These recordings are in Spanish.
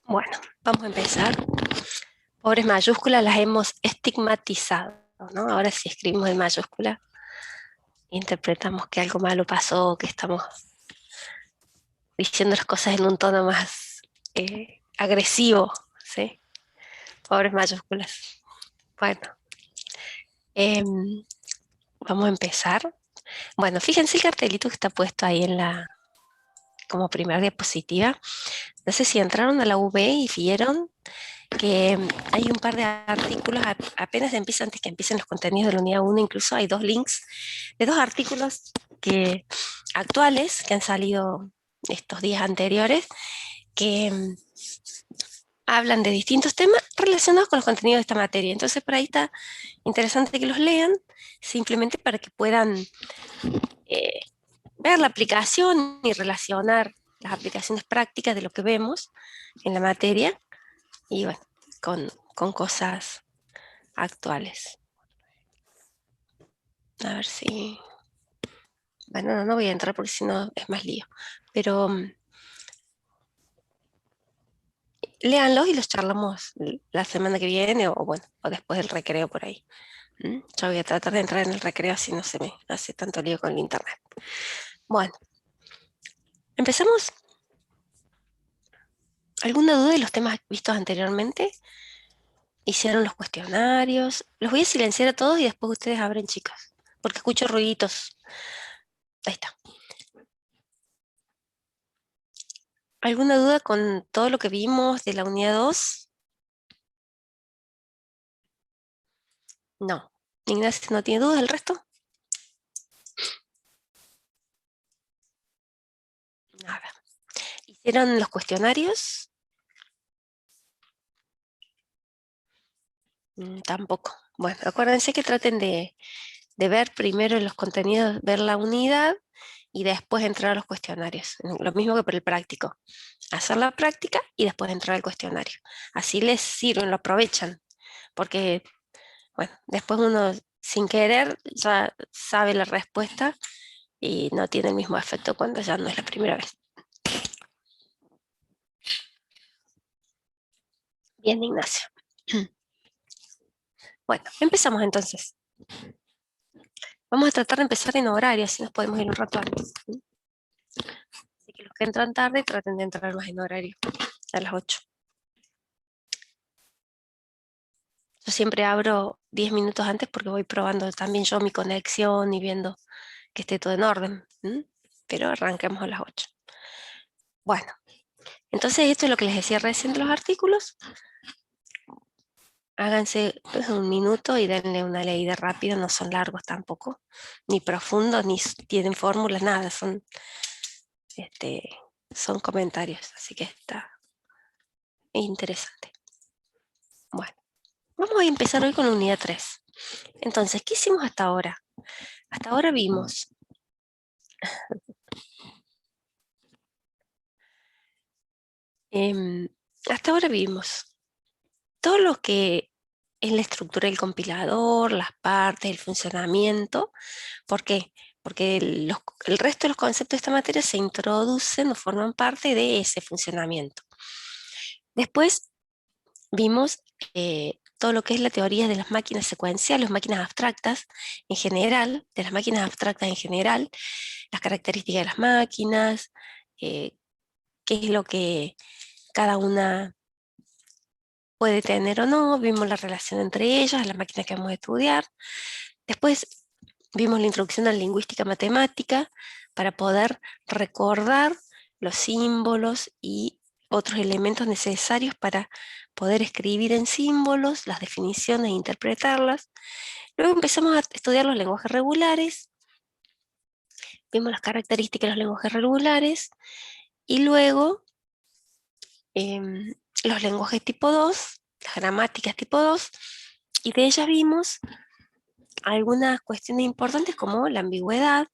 Bueno, vamos a empezar. Pobres mayúsculas las hemos estigmatizado, ¿no? Ahora si escribimos en mayúscula, interpretamos que algo malo pasó, que estamos diciendo las cosas en un tono más agresivo, ¿sí? Pobres mayúsculas. Bueno, em, vamos a empezar. Bueno, fíjense el cartelito que está puesto ahí en como primera diapositiva. No sé si entraron a la UB y vieron que hay un par de artículos, apenas empieza, antes que empiecen los contenidos de la unidad 1, incluso hay dos links de dos artículos actuales que han salido estos días anteriores, que hablan de distintos temas relacionados con los contenidos de esta materia. Entonces, por ahí está interesante que los lean, simplemente para que puedan eh, ver la aplicación y relacionar las aplicaciones prácticas de lo que vemos en la materia y bueno, con cosas actuales. A ver si... Bueno, no voy a entrar porque si no es más lío. Pero léanlos y los charlamos la semana que viene o bueno, o después del recreo por ahí. Yo voy a tratar de entrar en el recreo así no se me hace tanto lío con el internet. Bueno, empezamos. ¿Alguna duda de los temas vistos anteriormente? Hicieron los cuestionarios. Los voy a silenciar a todos y después ustedes abren, chicos, porque escucho ruiditos. Ahí está. ¿Alguna duda con todo lo que vimos de la unidad 2? No. Ignacio no tiene dudas, ¿el resto? Nada. ¿Hicieron los cuestionarios? Tampoco. Bueno, acuérdense que traten de ver primero los contenidos, ver la unidad y después entrar a los cuestionarios. Lo mismo que por el práctico. Hacer la práctica y después entrar al cuestionario. Así les sirven, lo aprovechan. Porque, bueno, después uno sin querer ya sabe la respuesta y no tiene el mismo efecto cuando ya no es la primera vez. Bien, Ignacio. Bueno, empezamos entonces. Vamos a tratar de empezar en horario, así nos podemos ir un rato antes. Así que los que entran tarde traten de entrar más en horario, a las 8. Yo siempre abro 10 minutos antes porque voy probando también yo mi conexión y viendo que esté todo en orden. Pero arranquemos a las 8. Bueno, entonces esto es lo que les decía recién de los artículos. Háganse un minuto y denle una leída rápida, no son largos tampoco, ni profundos, ni tienen fórmulas, nada, este, son comentarios, así que está interesante. Bueno, vamos a empezar hoy con la unidad 3. Entonces, ¿qué hicimos hasta ahora? Hasta ahora vimos em, hasta ahora vimos todo lo que es la estructura del compilador, las partes, el funcionamiento. ¿Por qué? Porque el resto de los conceptos de esta materia se introducen o forman parte de ese funcionamiento. Después vimos todo lo que es la teoría de las máquinas secuenciales, máquinas abstractas en general, de las máquinas abstractas en general, las características de las máquinas, eh, qué es lo que cada una puede tener o no, vimos la relación entre ellas, las máquinas que vamos a estudiar. Después vimos la introducción a la lingüística matemática para poder recordar los símbolos y otros elementos necesarios para poder escribir en símbolos, las definiciones e interpretarlas. Luego empezamos a estudiar los lenguajes regulares, vimos las características de los lenguajes regulares y luego los lenguajes tipo 2, las gramáticas tipo 2, y de ellas vimos algunas cuestiones importantes como la ambigüedad,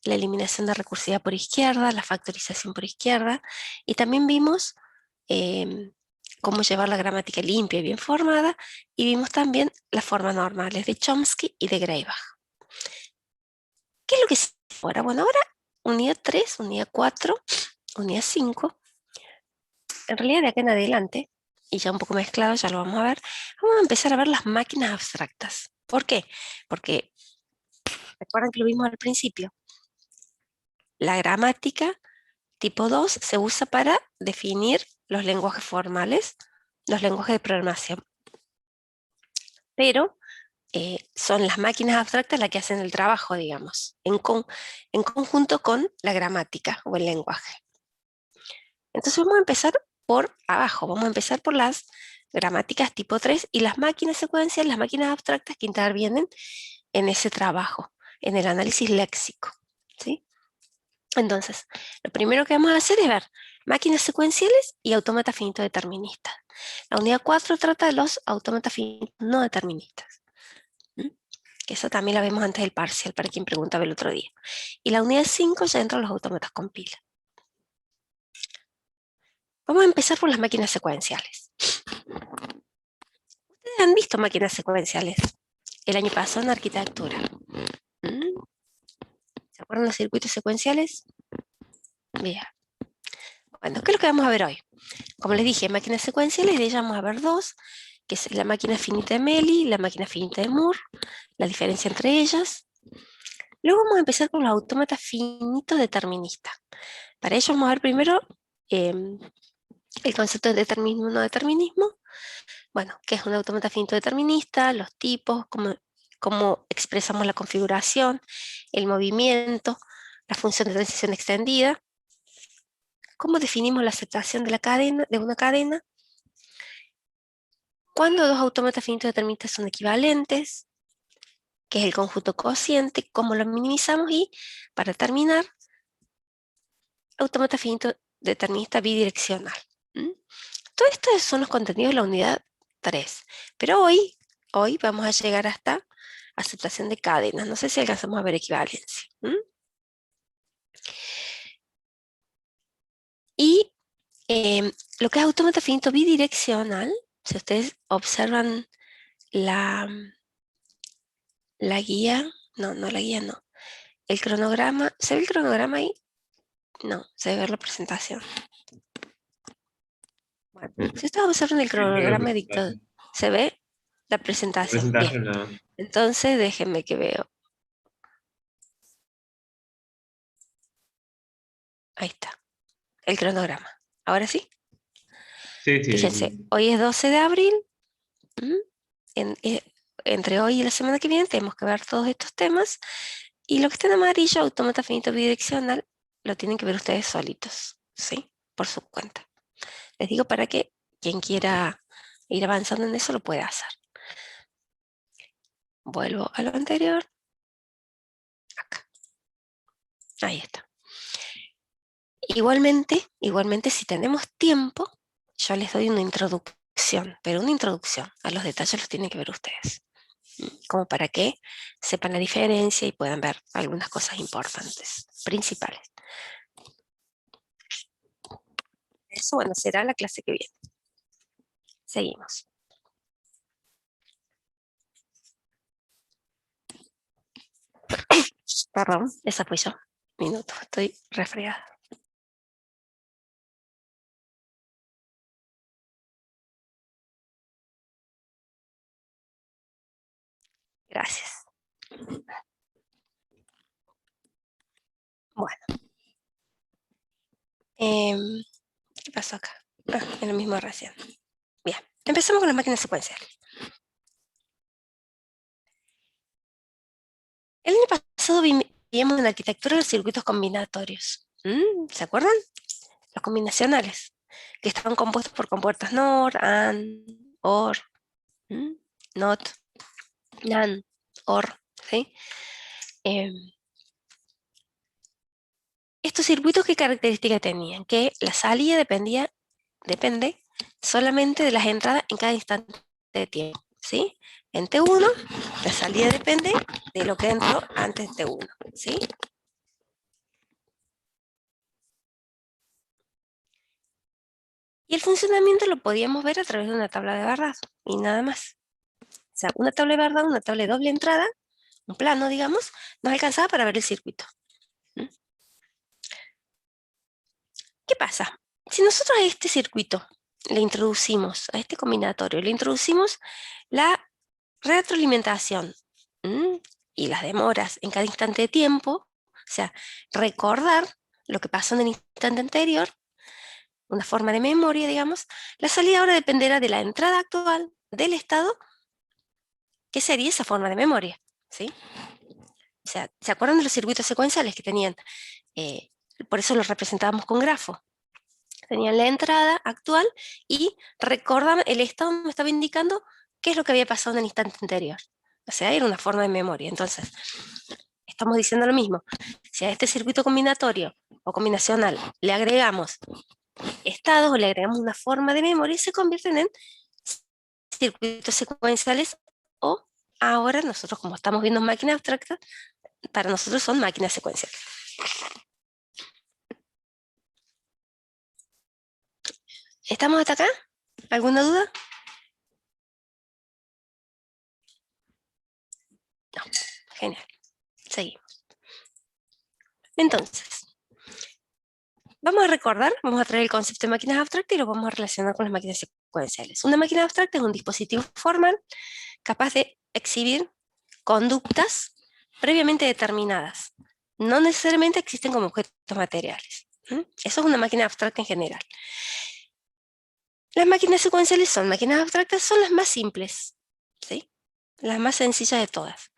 la eliminación de recursividad por izquierda, la factorización por izquierda, y también vimos cómo llevar la gramática limpia y bien formada, y vimos también las formas normales de Chomsky y de Greibach. ¿Qué es lo que se ahora? Bueno, ahora unidad 3, unidad 4, unidad 5, en realidad de acá en adelante, y ya un poco mezclado, ya lo vamos a ver, vamos a empezar a ver las máquinas abstractas. ¿Por qué? Porque, recuerdan que lo vimos al principio, la gramática tipo 2 se usa para definir los lenguajes formales, los lenguajes de programación. Pero son las máquinas abstractas las que hacen el trabajo, digamos, en conjunto con la gramática o el lenguaje. Entonces vamos a empezar por abajo, vamos a empezar por las gramáticas tipo 3 y las máquinas secuenciales, las máquinas abstractas que intervienen en ese trabajo, en el análisis léxico, ¿sí? Entonces, lo primero que vamos a hacer es ver máquinas secuenciales y autómatas finitos deterministas. La unidad 4 trata de los autómatas finitos no deterministas. Que eso también la vemos antes del parcial, para quien preguntaba el otro día. Y la unidad 5 ya entra los autómatas con pila. Vamos a empezar por las máquinas secuenciales. Ustedes han visto máquinas secuenciales el año pasado en arquitectura. ¿Se acuerdan los circuitos secuenciales? Bien. Bueno, ¿qué es lo que vamos a ver hoy? Como les dije, máquinas secuenciales, de ellas vamos a ver dos, que es la máquina finita de Meli y la máquina finita de Moore, la diferencia entre ellas. Luego vamos a empezar con los autómatas finitos deterministas. Para ello vamos a ver primero el concepto de determinismo y no determinismo. Bueno, ¿qué es un autómata finito determinista? Los tipos, cómo expresamos la configuración, el movimiento, la función de transición extendida, cómo definimos la aceptación de una cadena, cuándo dos autómatas finitos deterministas son equivalentes, qué es el conjunto cociente, cómo lo minimizamos y, para terminar, autómata finito determinista bidireccional. Todo esto son los contenidos de la unidad 3, pero hoy vamos a llegar hasta aceptación de cadenas. No sé si alcanzamos a ver equivalencia. Y lo que es autómata finito bidireccional, si ustedes observan la guía, no la guía, no. El cronograma, ¿se ve el cronograma ahí? No, se debe ver la presentación. Bueno, si ustedes observan el cronograma dictado, ¿se ve la presentación? Bien, No. entonces déjenme que veo. Ahí está, el cronograma. Ahora sí. Sí, Fíjense, sí. hoy es 12 de abril. Entre hoy y la semana que viene tenemos que ver todos estos temas. Y lo que está en amarillo, autómata finito bidireccional, lo tienen que ver ustedes solitos, ¿sí? Por su cuenta. Les digo para que quien quiera ir avanzando en eso lo pueda hacer. Vuelvo a lo anterior. Acá. Ahí está. Igualmente, si tenemos tiempo, yo les doy una introducción, pero una introducción. A los detalles los tienen que ver ustedes. Como para que sepan la diferencia y puedan ver algunas cosas importantes, principales. Eso, bueno, será la clase que viene. Seguimos. Perdón, esa fui yo. Minuto, estoy resfriada. Gracias. Bueno. ¿Qué pasó acá? En lo mismo recién. Bien, empezamos con las máquinas secuenciales. El año pasado vimos en arquitectura los circuitos combinatorios. ¿Se acuerdan? Los combinacionales, que estaban compuestos por compuertas NOR, AND, OR, NOT, NAND, OR, ¿sí? Estos circuitos, ¿qué característica tenían? Que la salida depende solamente de las entradas en cada instante de tiempo, ¿sí? En T1, la salida depende de lo que entró antes de T1, ¿sí? Y el funcionamiento lo podíamos ver a través de una tabla de verdad, y nada más. O sea, una tabla de verdad, una tabla de doble entrada, un plano, digamos, nos alcanzaba para ver el circuito. ¿Qué pasa? Si nosotros a este circuito le introducimos, a este combinatorio, le introducimos la retroalimentación y las demoras en cada instante de tiempo, o sea, recordar lo que pasó en el instante anterior, una forma de memoria, digamos, la salida ahora dependerá de la entrada actual, del estado, que sería esa forma de memoria, ¿sí? O sea, ¿se acuerdan de los circuitos secuenciales que tenían? Eh, por eso los representábamos con grafo. Tenían la entrada actual y recordaban, el estado me estaba indicando qué es lo que había pasado en el instante anterior. O sea, era una forma de memoria. Entonces, estamos diciendo lo mismo. Si a este circuito combinatorio o combinacional le agregamos estados o le agregamos una forma de memoria, se convierten en circuitos secuenciales o ahora nosotros, como estamos viendo máquinas abstractas, para nosotros son máquinas secuenciales. ¿Estamos hasta acá? ¿Alguna duda? No. Genial. Seguimos. Entonces, vamos a recordar, vamos a traer el concepto de máquinas abstractas y lo vamos a relacionar con las máquinas secuenciales. Una máquina abstracta es un dispositivo formal capaz de exhibir conductas previamente determinadas. No necesariamente existen como objetos materiales. Eso es una máquina abstracta en general. Las máquinas secuenciales son máquinas abstractas, son las más simples, ¿sí? Las más sencillas de todas.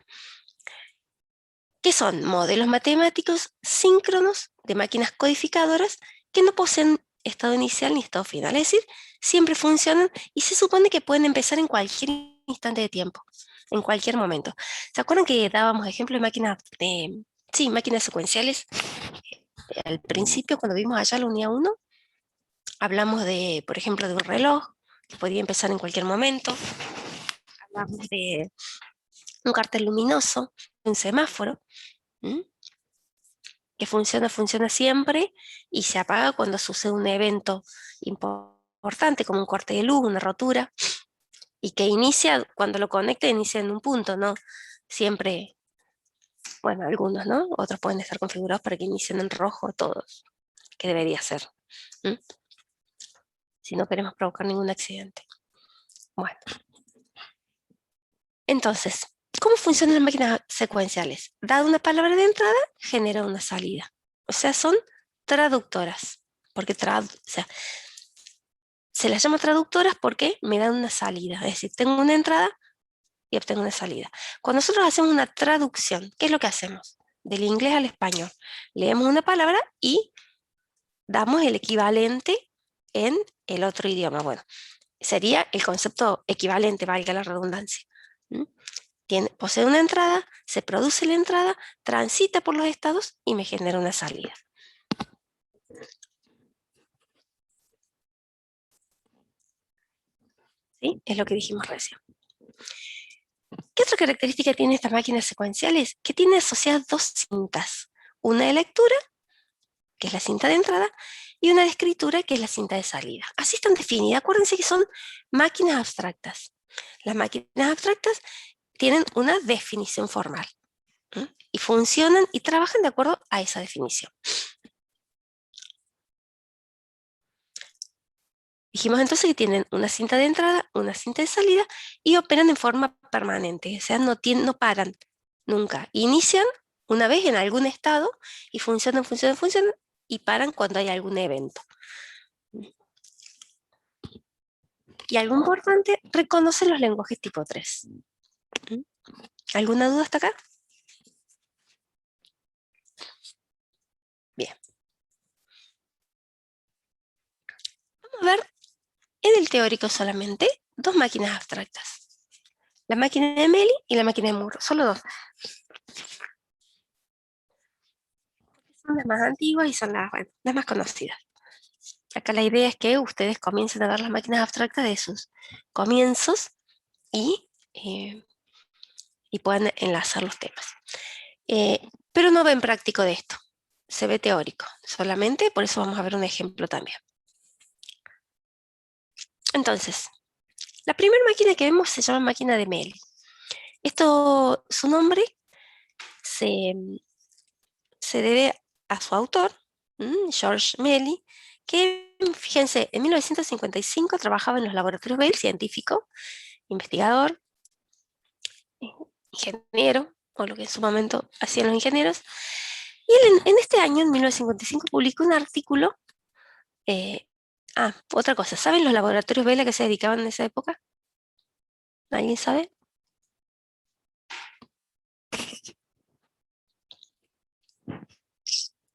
Que son modelos matemáticos síncronos de máquinas codificadoras que no poseen estado inicial ni estado final. Es decir, siempre funcionan y se supone que pueden empezar en cualquier instante de tiempo, en cualquier momento. ¿Se acuerdan que dábamos ejemplos de máquinas, sí, máquinas secuenciales? Al principio, cuando vimos allá la unidad 1, hablamos de, por ejemplo, de un reloj que podía empezar en cualquier momento. Hablamos de un cartel luminoso, un semáforo, que funciona siempre y se apaga cuando sucede un evento importante, como un corte de luz, una rotura, y que inicia, cuando lo conecta, inicia en un punto, ¿no? Siempre, bueno, algunos, ¿no? Otros pueden estar configurados para que inicien en rojo todos, que debería ser, si no queremos provocar ningún accidente. Bueno, entonces, ¿cómo funcionan las máquinas secuenciales? Dada una palabra de entrada, genera una salida. O sea, son traductoras, porque o sea, se las llama traductoras porque me dan una salida, es decir, tengo una entrada y obtengo una salida. Cuando nosotros hacemos una traducción, ¿qué es lo que hacemos? Del inglés al español. Leemos una palabra y damos el equivalente en el otro idioma. Bueno, sería el concepto equivalente, valga la redundancia. Posee una entrada, se produce la entrada, transita por los estados y me genera una salida. ¿Sí? Es lo que dijimos recién. ¿Qué otra característica tiene estas máquinas secuenciales? Que tiene asociadas dos cintas. Una de lectura, que es la cinta de entrada, y una de escritura, que es la cinta de salida. Así están definidas. Acuérdense que son máquinas abstractas. Las máquinas abstractas tienen una definición formal. Y funcionan y trabajan de acuerdo a esa definición. Dijimos entonces que tienen una cinta de entrada, una cinta de salida y operan en forma permanente, o sea, no paran nunca. Inician una vez en algún estado y funcionan y paran cuando hay algún evento. Y algo importante, reconoce los lenguajes tipo 3. ¿Alguna duda hasta acá? Bien. Vamos a ver en el teórico solamente dos máquinas abstractas. La máquina de Meli y la máquina de Moore, solo dos. Son las más antiguas y son las más conocidas. Acá la idea es que ustedes comiencen a ver las máquinas abstractas de sus comienzos y, eh, y puedan enlazar los temas. Pero no ven práctico de esto, se ve teórico solamente, por eso vamos a ver un ejemplo también. Entonces, la primera máquina que vemos se llama máquina de Meli. Su nombre se, se debe a su autor, George Meli, que fíjense, en 1955 trabajaba en los laboratorios Bell, científico, investigador, ingeniero, o lo que en su momento hacían los ingenieros. Y él en este año, en 1955, publicó un artículo. eh, Otra cosa, ¿saben los laboratorios Bell a qué se dedicaban en esa época? ¿Alguien sabe?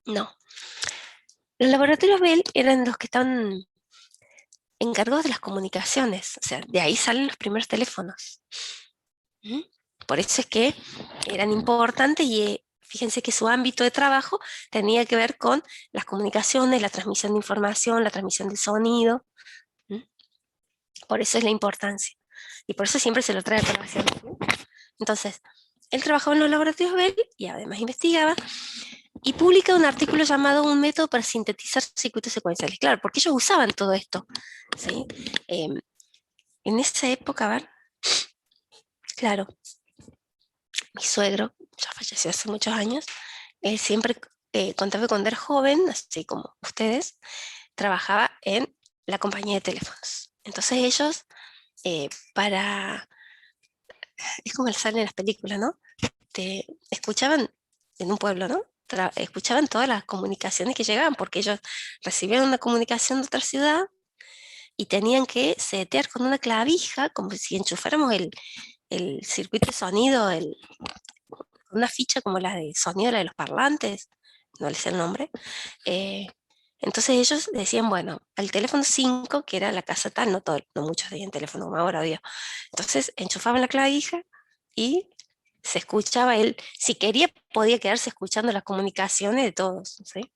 No. Los laboratorios Bell eran los que estaban encargados de las comunicaciones, o sea, de ahí salen los primeros teléfonos. ¿Mm? Por eso es que eran importantes y fíjense que su ámbito de trabajo tenía que ver con las comunicaciones, la transmisión de información, la transmisión del sonido. ¿Mm? Por eso es la importancia. Y por eso siempre se lo trae a colación. ¿No? Entonces, él trabajaba en los laboratorios Bell y además investigaba y publica un artículo llamado Un método para sintetizar circuitos secuenciales. Claro, porque ellos usaban todo esto. ¿Sí? En esa época, a ver, claro, mi suegro, ya falleció hace muchos años, él siempre contaba que cuando era joven, así como ustedes, trabajaba en la compañía de teléfonos. Entonces ellos, para, es como sale en las películas, ¿no? Escuchaban en un pueblo, ¿no? Escuchaban todas las comunicaciones que llegaban, porque ellos recibían una comunicación de otra ciudad y tenían que setear con una clavija, como si enchufáramos el circuito de sonido, una ficha como la de sonido, la de los parlantes, no les sé el nombre. eh, entonces ellos decían, bueno, al teléfono 5 que era la casa tal, no, todo, no muchos tenían teléfono, como ahora había. Entonces enchufaban la clavija y se escuchaba él, si quería podía quedarse escuchando las comunicaciones de todos, ¿sí?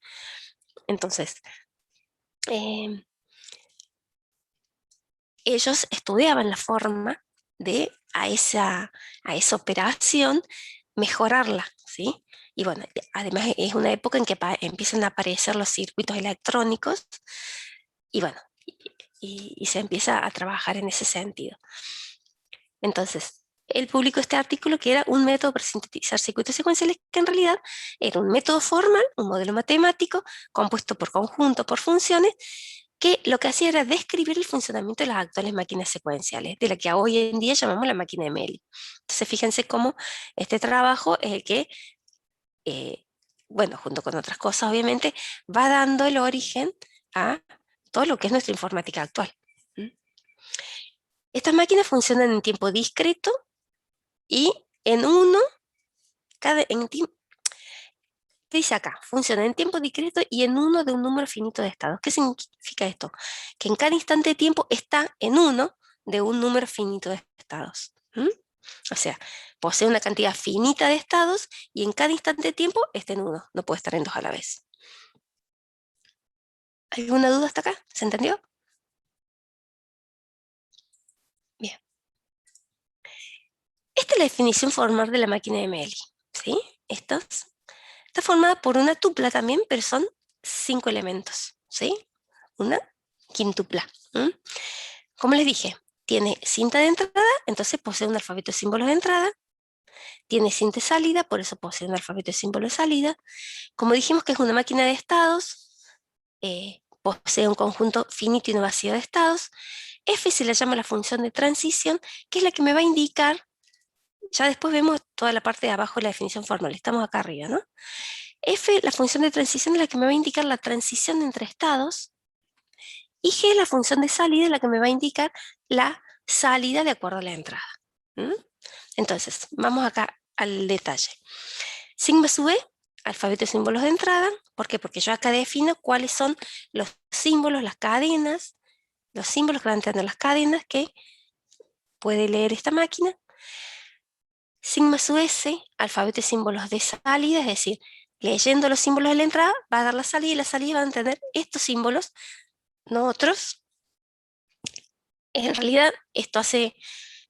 Entonces, eh, ellos estudiaban la forma de a esa operación mejorarla, ¿sí? Y bueno, además es una época en que empiezan a aparecer los circuitos electrónicos y bueno, y se empieza a trabajar en ese sentido. Entonces, él publicó este artículo que era un método para sintetizar circuitos secuenciales, que en realidad era un método formal, un modelo matemático, compuesto por conjuntos, por funciones, que lo que hacía era describir el funcionamiento de las actuales máquinas secuenciales, de la que hoy en día llamamos la máquina de Meli. Entonces, fíjense cómo este trabajo es el que, eh, bueno, junto con otras cosas, obviamente, va dando el origen a todo lo que es nuestra informática actual. ¿Mm? Estas máquinas funcionan en tiempo discreto y en uno, ¿qué dice acá? Funciona en tiempo discreto y en uno de un número finito de estados. ¿Qué significa esto? Que en cada instante de tiempo está en uno de un número finito de estados. ¿Mm? O sea, posee una cantidad finita de estados y en cada instante de tiempo está en uno, no puede estar en dos a la vez. ¿Alguna duda hasta acá? ¿Se entendió? Bien. Esta es la definición formal de la máquina de Meli. ¿Sí? Está formada por una tupla también, pero son 5 elementos. ¿Sí? Una quintupla. ¿Mm? Como les dije, tiene cinta de entrada, entonces posee un alfabeto de símbolos de entrada. Tiene cinta de salida, por eso posee un alfabeto de símbolos de salida. Como dijimos que es una máquina de estados, posee un conjunto finito y no vacío de estados. F se le llama la función de transición, que es la que me va a indicar, ya después vemos toda la parte de abajo de la definición formal, estamos acá arriba, ¿no? F, la función de transición, es la que me va a indicar la transición entre estados, y G, la función de salida, es la que me va a indicar la salida de acuerdo a la entrada. ¿Mm? Entonces, vamos acá al detalle. Sigma sub E, alfabeto de símbolos de entrada. ¿Por qué? Porque yo acá defino cuáles son los símbolos, las cadenas, los símbolos que van a tener las cadenas que puede leer esta máquina. Sigma sub S, alfabeto de símbolos de salida, es decir, leyendo los símbolos de la entrada va a dar la salida y la salida va a tener estos símbolos, no otros. En realidad esto es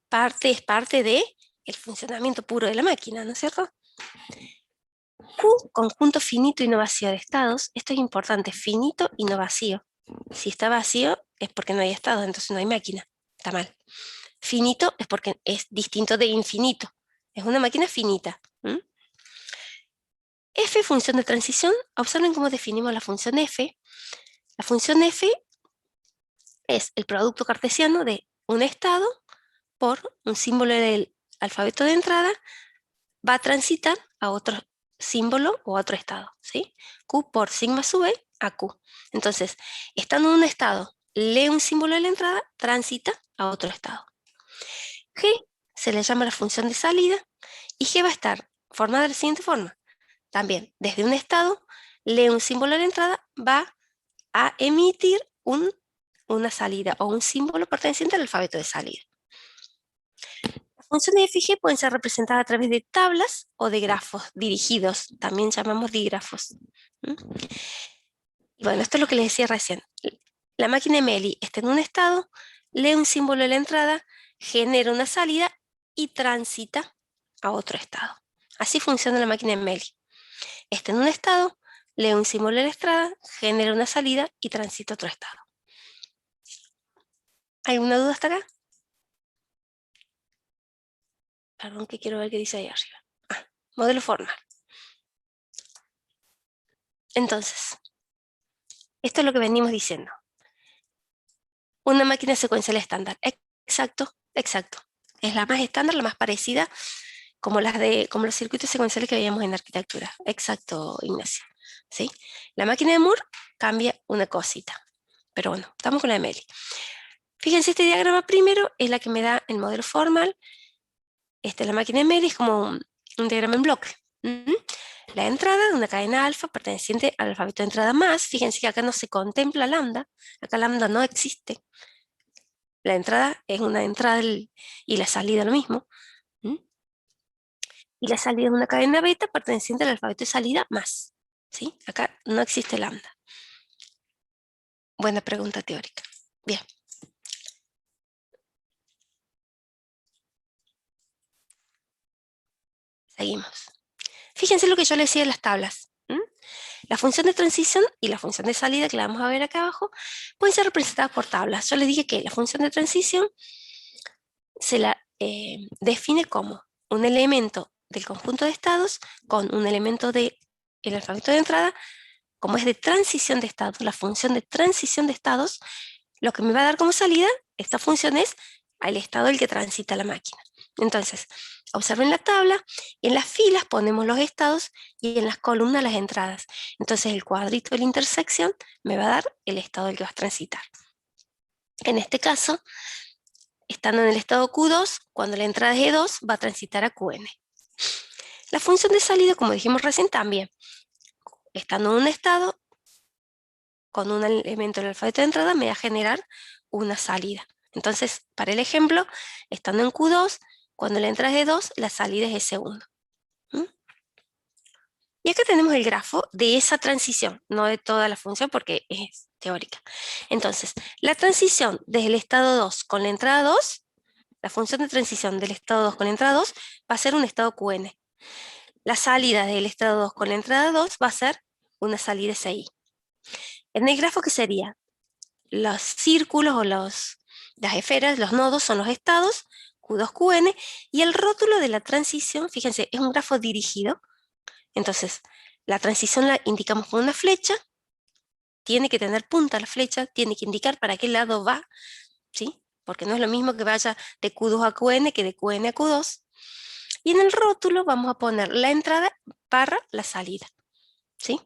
parte de el funcionamiento puro de la máquina, ¿no es cierto? Q, conjunto finito y no vacío de estados. Esto es importante, finito y no vacío. Si está vacío es porque no hay estados, entonces no hay máquina. Está mal. Finito es porque es distinto de infinito. Es una máquina finita. ¿Mm? F, función de transición. Observen cómo definimos la función F. La función F es el producto cartesiano de un estado por un símbolo del alfabeto de entrada, va a transitar a otro símbolo o a otro estado, ¿sí? Q por sigma sub e a Q. Entonces, estando en un estado, lee un símbolo de la entrada, transita a otro estado. G se le llama la función de salida y G va a estar formada de la siguiente forma. También, desde un estado, lee un símbolo de la entrada, va a emitir una salida o un símbolo perteneciente al alfabeto de salida. Las funciones de f y g pueden ser representadas a través de tablas o de grafos dirigidos, también llamamos dígrafos. Y bueno, esto es lo que les decía recién. La máquina de Meli está en un estado, lee un símbolo de la entrada, genera una salida y transita a otro estado. Así funciona la máquina de Meli. Está en un estado, lee un símbolo de la entrada, genera una salida y transita a otro estado. ¿Alguna duda hasta acá? Perdón, que quiero ver qué dice ahí arriba. Modelo formal. Entonces, esto es lo que venimos diciendo. Una máquina secuencial estándar. Exacto, exacto. Es la más estándar, la más parecida, como los circuitos secuenciales que veíamos en arquitectura. Exacto, Ignacio. ¿Sí? La máquina de Moore cambia una cosita. Pero bueno, estamos con la de Meli. Fíjense, este diagrama primero es la que me da el modelo formal. La máquina de Meli es como un diagrama en bloque. La entrada de una cadena alfa perteneciente al alfabeto de entrada más. Fíjense que acá no se contempla lambda. Acá lambda no existe. La entrada es una entrada y la salida lo mismo. Y la salida es una cadena beta perteneciente al alfabeto de salida más. ¿Sí? Acá no existe lambda. Buena pregunta teórica. Bien. Seguimos. Fíjense lo que yo les decía de las tablas. La función de transición y la función de salida, que la vamos a ver acá abajo, pueden ser representadas por tablas. Yo les dije que la función de transición se la define como un elemento del conjunto de estados con un elemento del alfabeto de entrada. Como es de transición de estados, la función de transición de estados, lo que me va a dar como salida, esta función es al estado del que transita la máquina. Entonces, observen la tabla, en las filas ponemos los estados y en las columnas las entradas. Entonces el cuadrito de la intersección me va a dar el estado del que va a transitar. En este caso, estando en el estado Q2, cuando la entrada es E2, va a transitar a Qn. La función de salida, como dijimos recién, también. Estando en un estado, con un elemento del alfabeto de entrada, me va a generar una salida. Entonces, para el ejemplo, estando en Q2, cuando la entrada es E2, la salida es S1. Y acá tenemos el grafo de esa transición, no de toda la función porque es teórica. Entonces, la transición desde el estado 2 con la entrada 2, la función de transición del estado 2 con la entrada 2 va a ser un estado Qn. La salida del estado 2 con la entrada 2 va a ser una salida SI. En el grafo, ¿qué sería? Los círculos o las esferas, los nodos son los estados, Q2, Qn, y el rótulo de la transición, fíjense, es un grafo dirigido. Entonces, la transición la indicamos con una flecha, tiene que tener punta la flecha, tiene que indicar para qué lado va, ¿sí? Porque no es lo mismo que vaya de Q2 a Qn que de Qn a Q2. Y en el rótulo vamos a poner la entrada barra la salida, ¿sí?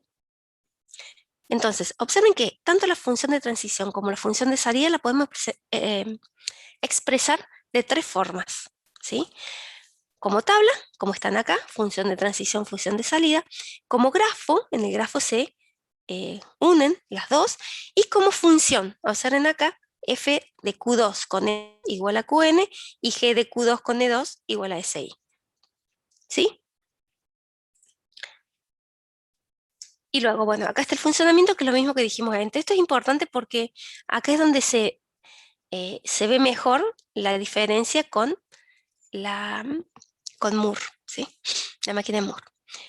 Entonces, observen que tanto la función de transición como la función de salida la podemos expresar de tres formas, ¿sí? Como tabla, como están acá, función de transición, función de salida, como grafo, en el grafo se unen las dos, y como función, observen acá, f de Q2 con E igual a Qn y g de Q2 con E2 igual a Si. ¿Sí? Y luego, bueno, acá está el funcionamiento, que es lo mismo que dijimos antes. Esto es importante porque acá es donde se ve mejor la diferencia con Moore, ¿sí? La máquina de Moore.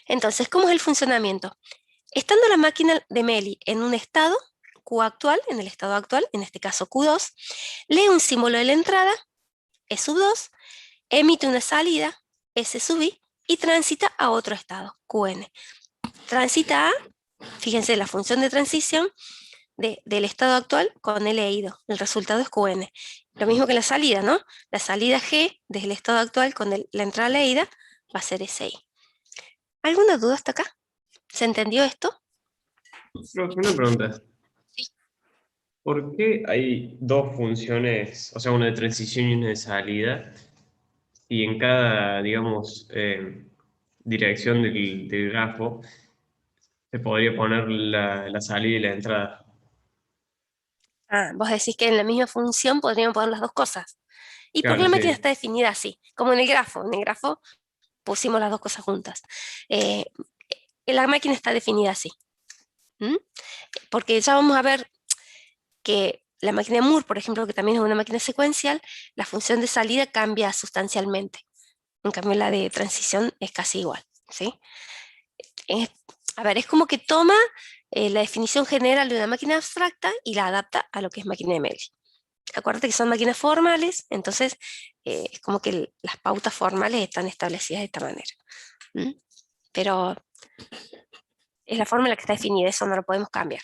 Entonces, ¿cómo es el funcionamiento? Estando la máquina de Meli en un estado, Q actual, en el estado actual, en este caso Q2, lee un símbolo de la entrada, E sub 2, emite una salida, S sub I, y transita a otro estado, Qn. Transita a, fíjense, la función de transición del estado actual con el leído. El resultado es Qn. Lo mismo que la salida, ¿no? La salida G desde el estado actual con la entrada leída va a ser SI. ¿Alguna duda hasta acá? ¿Se entendió esto? Profe, una pregunta. Sí. ¿Por qué hay dos funciones, o sea, una de transición y una de salida, y en cada, digamos, dirección del grafo se podría poner la salida y la entrada? Ah, vos decís que en la misma función podríamos poner las dos cosas. Y porque Claro, la máquina sí. está definida así, como en el grafo. En el grafo pusimos las dos cosas juntas. Eh, la máquina está definida así. ¿Mm? Porque ya vamos a ver que la máquina de Moore, por ejemplo, que también es una máquina secuencial, la función de salida cambia sustancialmente. En cambio, la de transición es casi igual. ¿Sí? Es, a ver, es como que toma la definición general de una máquina abstracta y la adapta a lo que es máquina de Meli. Acuérdate que son máquinas formales, entonces es como que las pautas formales están establecidas de esta manera. ¿Mm? Pero es la forma en la que está definida, eso no lo podemos cambiar.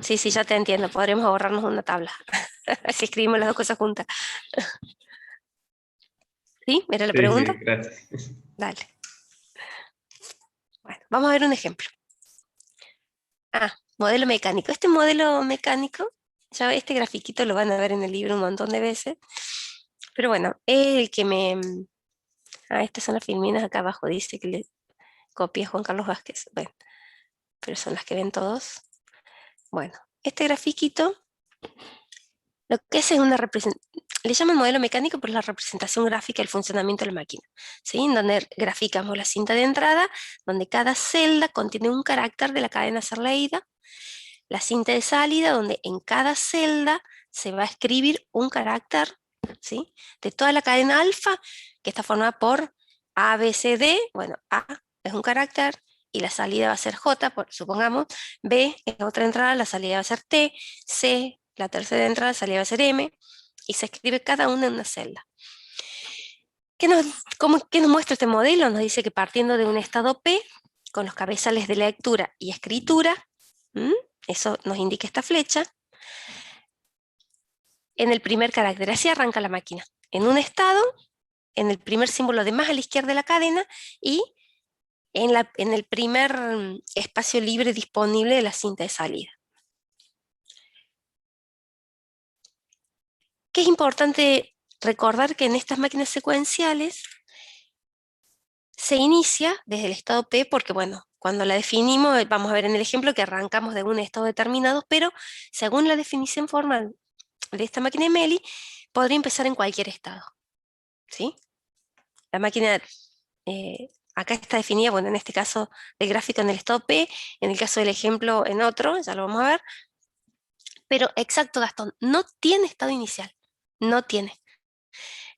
Sí, sí, ya te entiendo, podremos ahorrarnos una tabla si escribimos las dos cosas juntas. ¿Sí? ¿Era la Sí, sí, pregunta? gracias. Dale. Bueno, vamos a ver un ejemplo. Ah, modelo mecánico. Este modelo mecánico, ya este grafiquito lo van a ver en el libro un montón de veces, pero bueno, es el que me... Ah, estas son las filminas acá abajo, dice que le copié a Juan Carlos Vázquez. Bueno, pero son las que ven todos. Bueno, este grafiquito, lo que es una representación, le llaman modelo mecánico por la representación gráfica del funcionamiento de la máquina, ¿sí? En donde graficamos la cinta de entrada, donde cada celda contiene un carácter de la cadena a ser leída, la cinta de salida, donde en cada celda se va a escribir un carácter, ¿sí? De toda la cadena alfa, que está formada por A, B, C, D. Bueno, A es un carácter y la salida va a ser J, supongamos. B es otra entrada, la salida va a ser T. C, la tercera entrada, la salida va a ser M. Y se escribe cada una en una celda. ¿Qué nos muestra este modelo? Nos dice que partiendo de un estado P, con los cabezales de lectura y escritura, ¿m? Eso nos indica esta flecha, en el primer carácter, así arranca la máquina, en un estado, en el primer símbolo de más a la izquierda de la cadena y en el primer espacio libre disponible de la cinta de salida. Que es importante recordar que en estas máquinas secuenciales se inicia desde el estado P porque, bueno, cuando la definimos, vamos a ver en el ejemplo que arrancamos de un estado determinado, pero según la definición formal de esta máquina de Meli, podría empezar en cualquier estado, ¿sí? La máquina acá está definida, bueno, en este caso del gráfico en el estado P, en el caso del ejemplo en otro, ya lo vamos a ver, pero exacto, Gastón, no tiene estado inicial, no tiene.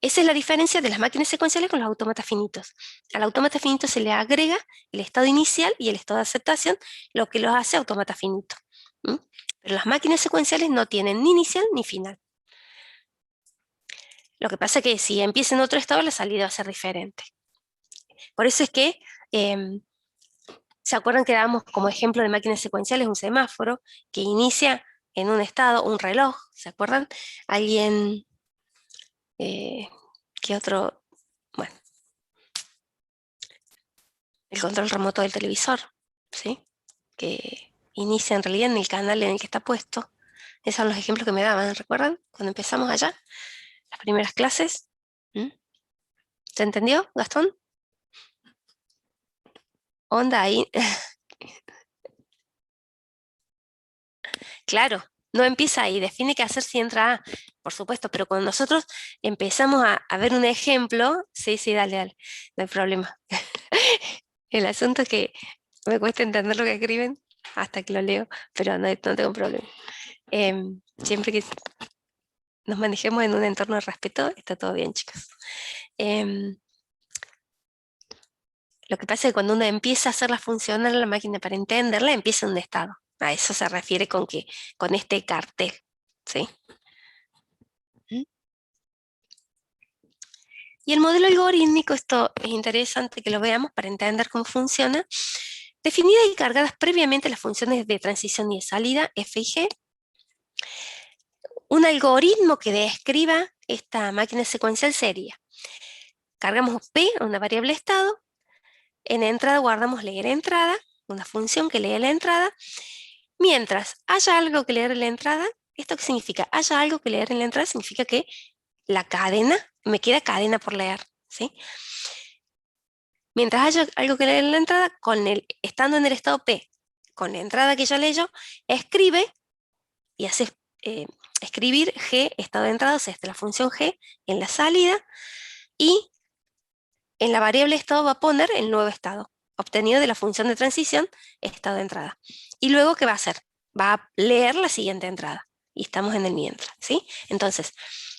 Esa es la diferencia de las máquinas secuenciales con los autómatas finitos. Al autómata finito se le agrega el estado inicial y el estado de aceptación, lo que los hace autómata finito. ¿Mm? Pero las máquinas secuenciales no tienen ni inicial ni final. Lo que pasa es que si empieza en otro estado, la salida va a ser diferente. Por eso es que, ¿se acuerdan que dábamos como ejemplo de máquinas secuenciales un semáforo que inicia en un estado, un reloj? ¿Se acuerdan? Alguien, ¿qué otro? Bueno, el control remoto del televisor, ¿sí? Que inicia en realidad en el canal en el que está puesto. Esos son los ejemplos que me daban, ¿recuerdan? Cuando empezamos allá, las primeras clases. ¿Mm? ¿Se entendió, Gastón? Onda ahí. Claro, no empieza ahí, define qué hacer si entra A, por supuesto, pero cuando nosotros empezamos a ver un ejemplo, sí, sí, dale, dale, no hay problema. El asunto es que me cuesta entender lo que escriben hasta que lo leo, pero no tengo problema. Siempre que nos manejemos en un entorno de respeto, está todo bien, chicos. Em, lo que pasa es que cuando uno empieza a hacerla funcionar la máquina para entenderla, empieza en un estado. A eso se refiere con este cartel, ¿sí? ¿Mm? Y el modelo algorítmico, esto es interesante que lo veamos para entender cómo funciona. Definidas y cargadas previamente las funciones de transición y de salida, F y G, Un algoritmo que describa esta máquina secuencial sería: cargamos P a una variable estado, en entrada guardamos leer entrada, una función que lee la entrada. Mientras haya algo que leer en la entrada, ¿esto qué significa? Haya algo que leer en la entrada significa que la cadena, me queda cadena por leer, ¿sí? Mientras haya algo que leer en la entrada, estando en el estado P, con la entrada que ya leyó, escribe y hace escribir G, estado de entrada, o sea, la función G en la salida, y en la variable estado va a poner el nuevo estado, obtenido de la función de transición, estado de entrada. Y luego, ¿qué va a hacer? Va a leer la siguiente entrada. Y estamos en el mientras, ¿sí? Entonces,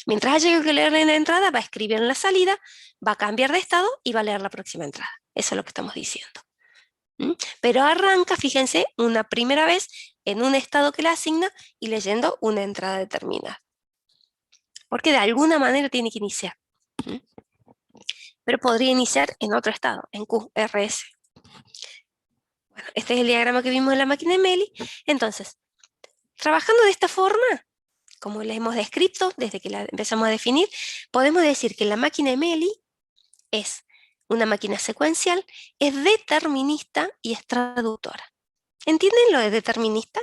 mientras haya algo que leer en la entrada, va a escribir en la salida, va a cambiar de estado y va a leer la próxima entrada. Eso es lo que estamos diciendo. Pero arranca, fíjense, una primera vez en un estado que le asigna y leyendo una entrada determinada. Porque de alguna manera tiene que iniciar. Pero podría iniciar en otro estado, en QRS. Bueno, este es el diagrama que vimos en la máquina de Meli. Entonces, trabajando de esta forma, como la hemos descrito desde que la empezamos a definir, podemos decir que la máquina de Meli es una máquina secuencial, es determinista y es traductora. ¿Entienden lo de determinista?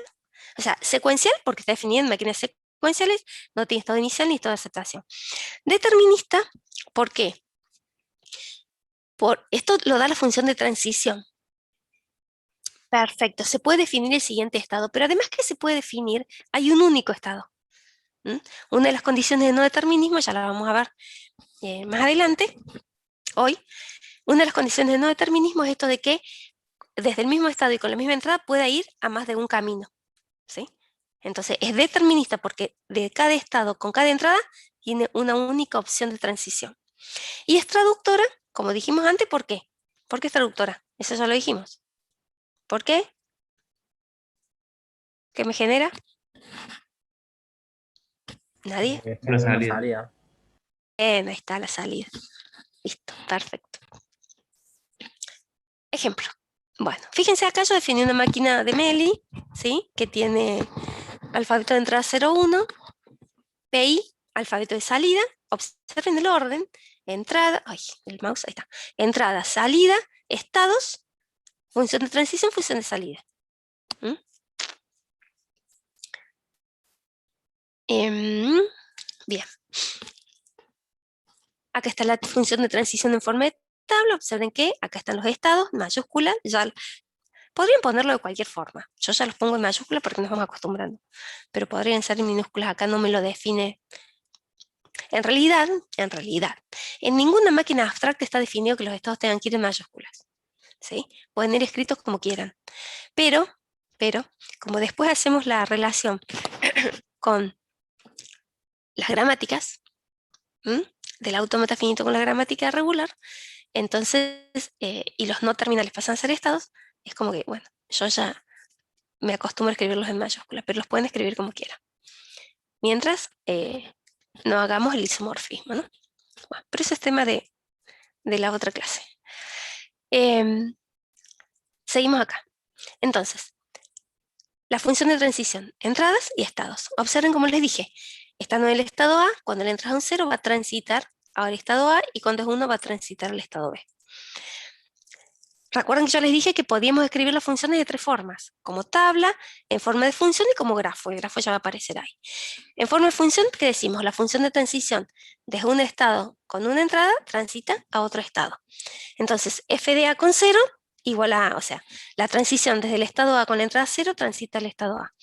O sea, secuencial, porque está definida en máquinas secuenciales, no tiene estado inicial ni estado de aceptación. Determinista, ¿por qué? Esto lo da la función de transición. Perfecto, se puede definir el siguiente estado, pero además que se puede definir, hay un único estado. Una de las condiciones de no determinismo, ya la vamos a ver más adelante, hoy, una de las condiciones de no determinismo es esto de que desde el mismo estado y con la misma entrada pueda ir a más de un camino, ¿sí? Entonces es determinista porque de cada estado con cada entrada tiene una única opción de transición. Y es traductora, como dijimos antes, ¿por qué? ¿Por qué es traductora? Eso ya lo dijimos. ¿Por qué? ¿Qué me genera? ¿Nadie? Una Una salida. salida. Ahí está la salida. Listo, perfecto. Ejemplo. Bueno, fíjense acá yo definí una máquina de Meli, ¿sí? Que tiene alfabeto de entrada 0,1, PI, alfabeto de salida. Observen el orden. Entrada, ay, el mouse, ahí está. Entrada, salida, estados, función de transición, función de salida. Bien. Acá está la función de transición en forma de tabla. Observen que acá están los estados, mayúscula. Podrían ponerlo de cualquier forma. Yo ya los pongo en mayúscula porque nos vamos acostumbrando. Pero podrían ser en minúsculas. Acá no me lo define. En realidad, en ninguna máquina abstracta está definido que los estados tengan que ir en mayúsculas. ¿Sí? Pueden ir escritos como quieran. Pero, como después hacemos la relación con las gramáticas, del autómata finito con la gramática regular, entonces, y los no terminales pasan a ser estados, es como que, bueno, yo ya me acostumbro a escribirlos en mayúsculas, pero los pueden escribir como quieran. Mientras no hagamos el isomorfismo, ¿no? Bueno, pero eso es tema de la otra clase. Seguimos acá. Entonces, la función de transición, entradas y estados. Observen como les dije, estando en el estado A, cuando le entras a un 0 va a transitar al estado A y cuando es 1 va a transitar al estado B. Recuerden que yo les dije que podíamos escribir las funciones de tres formas, como tabla, en forma de función y como grafo. El grafo ya va a aparecer ahí. En forma de función, ¿qué decimos? La función de transición desde un estado con una entrada transita a otro estado. Entonces, f de a con 0 igual a, o sea, la transición desde el estado A con la entrada 0 transita al estado A.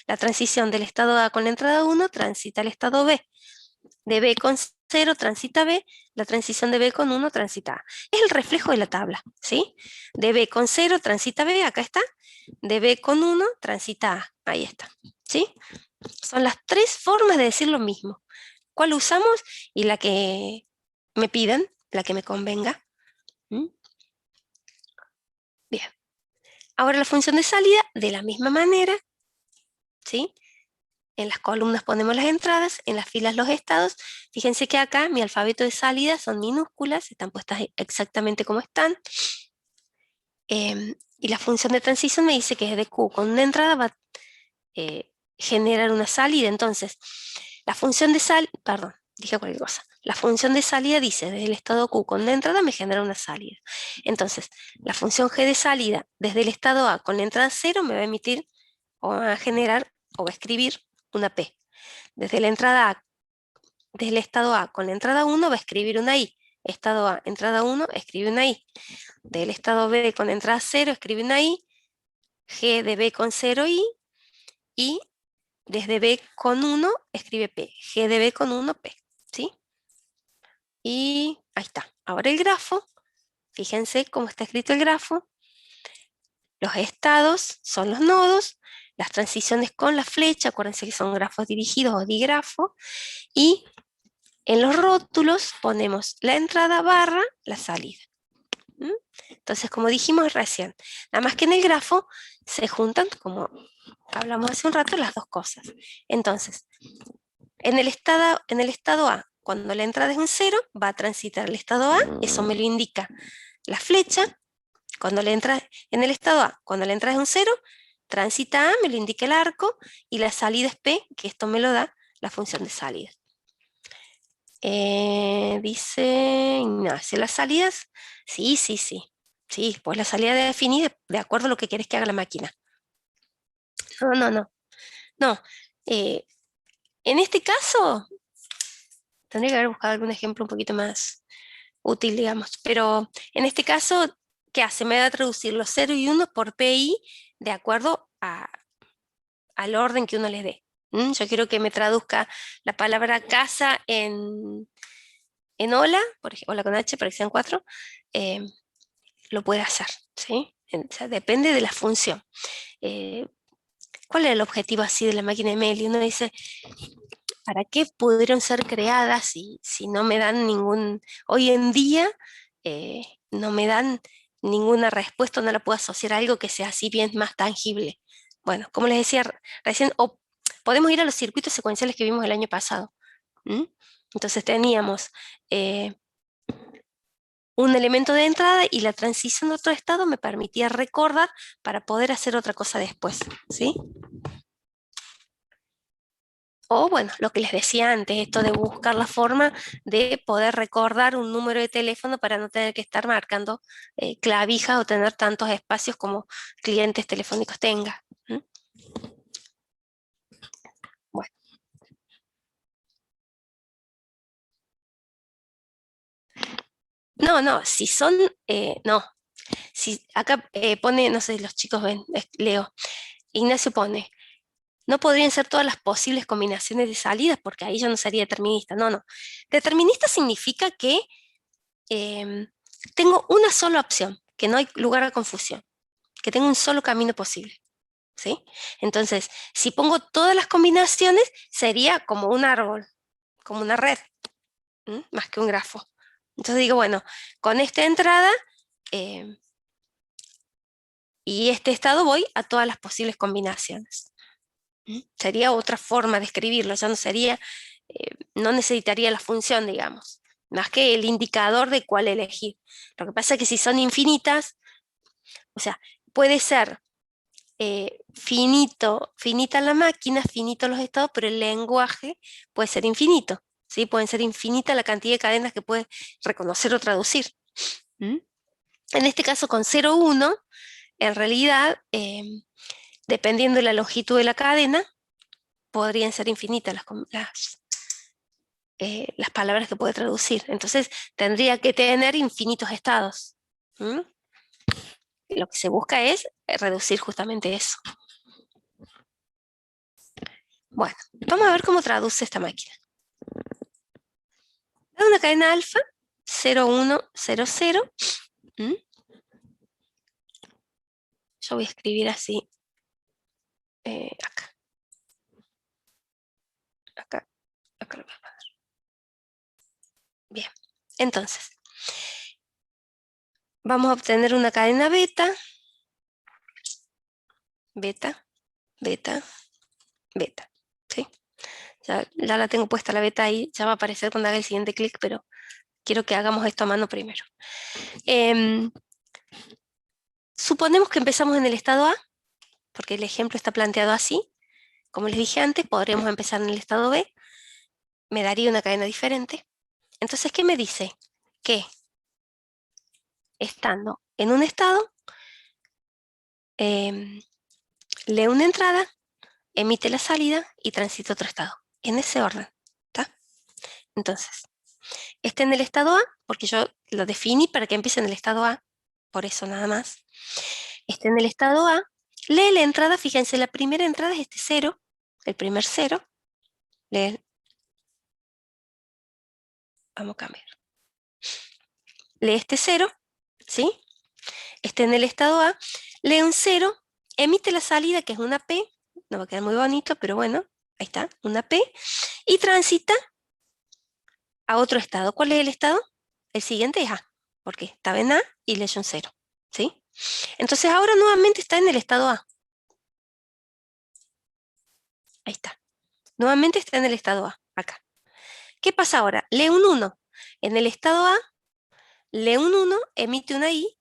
La transición del estado A con la entrada 1 transita al estado B. De B con 0 transita B, la transición de B con 1 transita A. Es el reflejo de la tabla, ¿sí? De B con 0 transita B, acá está. De B con 1 transita A, ahí está, ¿sí? Son las tres formas de decir lo mismo. ¿Cuál usamos? Y la que me pidan, la que me convenga. Bien. Ahora la función de salida, de la misma manera, ¿sí? En las columnas ponemos las entradas, en las filas los estados. Fíjense que acá mi alfabeto de salida son minúsculas, están puestas exactamente como están. Y la función de transición me dice que es de Q con una entrada va a generar una salida. Entonces, La función de perdón, dije cualquier cosa. La función de salida dice, desde el estado Q con la entrada me genera una salida. Entonces, la función G de salida desde el estado A con la entrada 0 me va a emitir o va a generar o va a escribir una P. Desde la entrada A, desde el estado A con la entrada 1 va a escribir una I. Estado A, entrada 1, escribe una I. Del estado B con entrada 0 escribe una I. G de B con 0 I. Y desde B con 1 escribe P. G de B con 1 P. ¿Sí? Y ahí está. Ahora el grafo. Fíjense cómo está escrito el grafo. Los estados son los nodos. Las transiciones con la flecha. Acuérdense que son grafos dirigidos o digrafos. Y en los rótulos ponemos la entrada barra la salida. Entonces, como dijimos recién, nada más que en el grafo se juntan, como hablamos hace un rato, las dos cosas. Entonces, en el estado A, cuando la entrada es un 0, va a transitar el estado A, eso me lo indica la flecha. Cuando en el estado A, cuando la entrada es un 0, transita A, me lo indica el arco, y la salida es P, que esto me lo da la función de salida. Dice Ignacio, ¿las salidas? Sí, sí, sí. Sí, pues la salida definida de acuerdo a lo que quieres que haga la máquina. No, no, no. No. En este caso, tendría que haber buscado algún ejemplo un poquito más útil, digamos. Pero en este caso, ¿qué hace? Me va a traducir los 0 y 1 por PI de acuerdo al orden que uno les dé. Yo quiero que me traduzca la palabra casa en hola, por ejemplo, hola con H, para que sean 4, lo puede hacer, ¿sí? O sea, depende de la función. ¿Cuál es el objetivo así de la máquina de Meli? Uno dice, ¿para qué pudieron ser creadas si no me dan hoy en día no me dan ninguna respuesta, no la puedo asociar a algo que sea así bien más tangible? Bueno, como les decía recién, podemos ir a los circuitos secuenciales que vimos el año pasado. Entonces teníamos un elemento de entrada y la transición de otro estado me permitía recordar para poder hacer otra cosa después, ¿sí? O bueno, lo que les decía antes, esto de buscar la forma de poder recordar un número de teléfono para no tener que estar marcando clavijas o tener tantos espacios como clientes telefónicos tengan. Bueno. No, no, si son, no. Si acá pone, no sé, los chicos ven, leo, Ignacio pone, no podrían ser todas las posibles combinaciones de salidas porque ahí ya no sería determinista. No, no. Determinista significa que tengo una sola opción, que no hay lugar a confusión, que tengo un solo camino posible. ¿Sí? Entonces, si pongo todas las combinaciones, sería como un árbol, como una red, más que un grafo. Entonces digo, bueno, con esta entrada y este estado voy a todas las posibles combinaciones. Sería otra forma de escribirlo, ya no sería, no necesitaría la función, digamos, más que el indicador de cuál elegir. Lo que pasa es que si son infinitas, o sea, puede ser finita la máquina, finito los estados, pero el lenguaje puede ser infinito, ¿sí? Pueden ser infinita la cantidad de cadenas que puede reconocer o traducir. En este caso, con 0, 1, en realidad, dependiendo de la longitud de la cadena, podrían ser infinitas las palabras que puede traducir. Entonces, tendría que tener infinitos estados. Lo que se busca es reducir justamente eso. Bueno, vamos a ver cómo traduce esta máquina. Da una cadena alfa, 0, 1, 0, 0. Yo voy a escribir así. Acá. Acá. Acá lo voy a poner. Bien. Entonces, vamos a obtener una cadena beta. Beta. Beta. Beta. ¿Sí? Ya la tengo puesta la beta ahí. Ya va a aparecer cuando haga el siguiente clic, pero quiero que hagamos esto a mano primero. Suponemos que empezamos en el estado A, porque el ejemplo está planteado así. Como les dije antes, podríamos empezar en el estado B. me daría una cadena diferente. Entonces, ¿qué me dice? Que estando en un estado, lee una entrada, emite la salida y transita otro estado. En ese orden. ¿Está? Entonces, está en el estado A, porque yo lo definí para que empiece en el estado A, por eso nada más. Está en el estado A, lee la entrada, fíjense, la primera entrada es este 0, el primer 0, lee, vamos a cambiar, lee este 0, ¿sí? Está en el estado A, lee un 0, emite la salida, que es una P, no va a quedar muy bonito, pero bueno, ahí está, una P, y transita a otro estado. ¿Cuál es el estado? El siguiente es A, porque estaba en A y leyó un 0, ¿sí? Entonces ahora nuevamente está en el estado A. Ahí está. Nuevamente está en el estado A, acá. ¿Qué pasa ahora? Lee un 1. En el estado A, lee un 1, emite una I,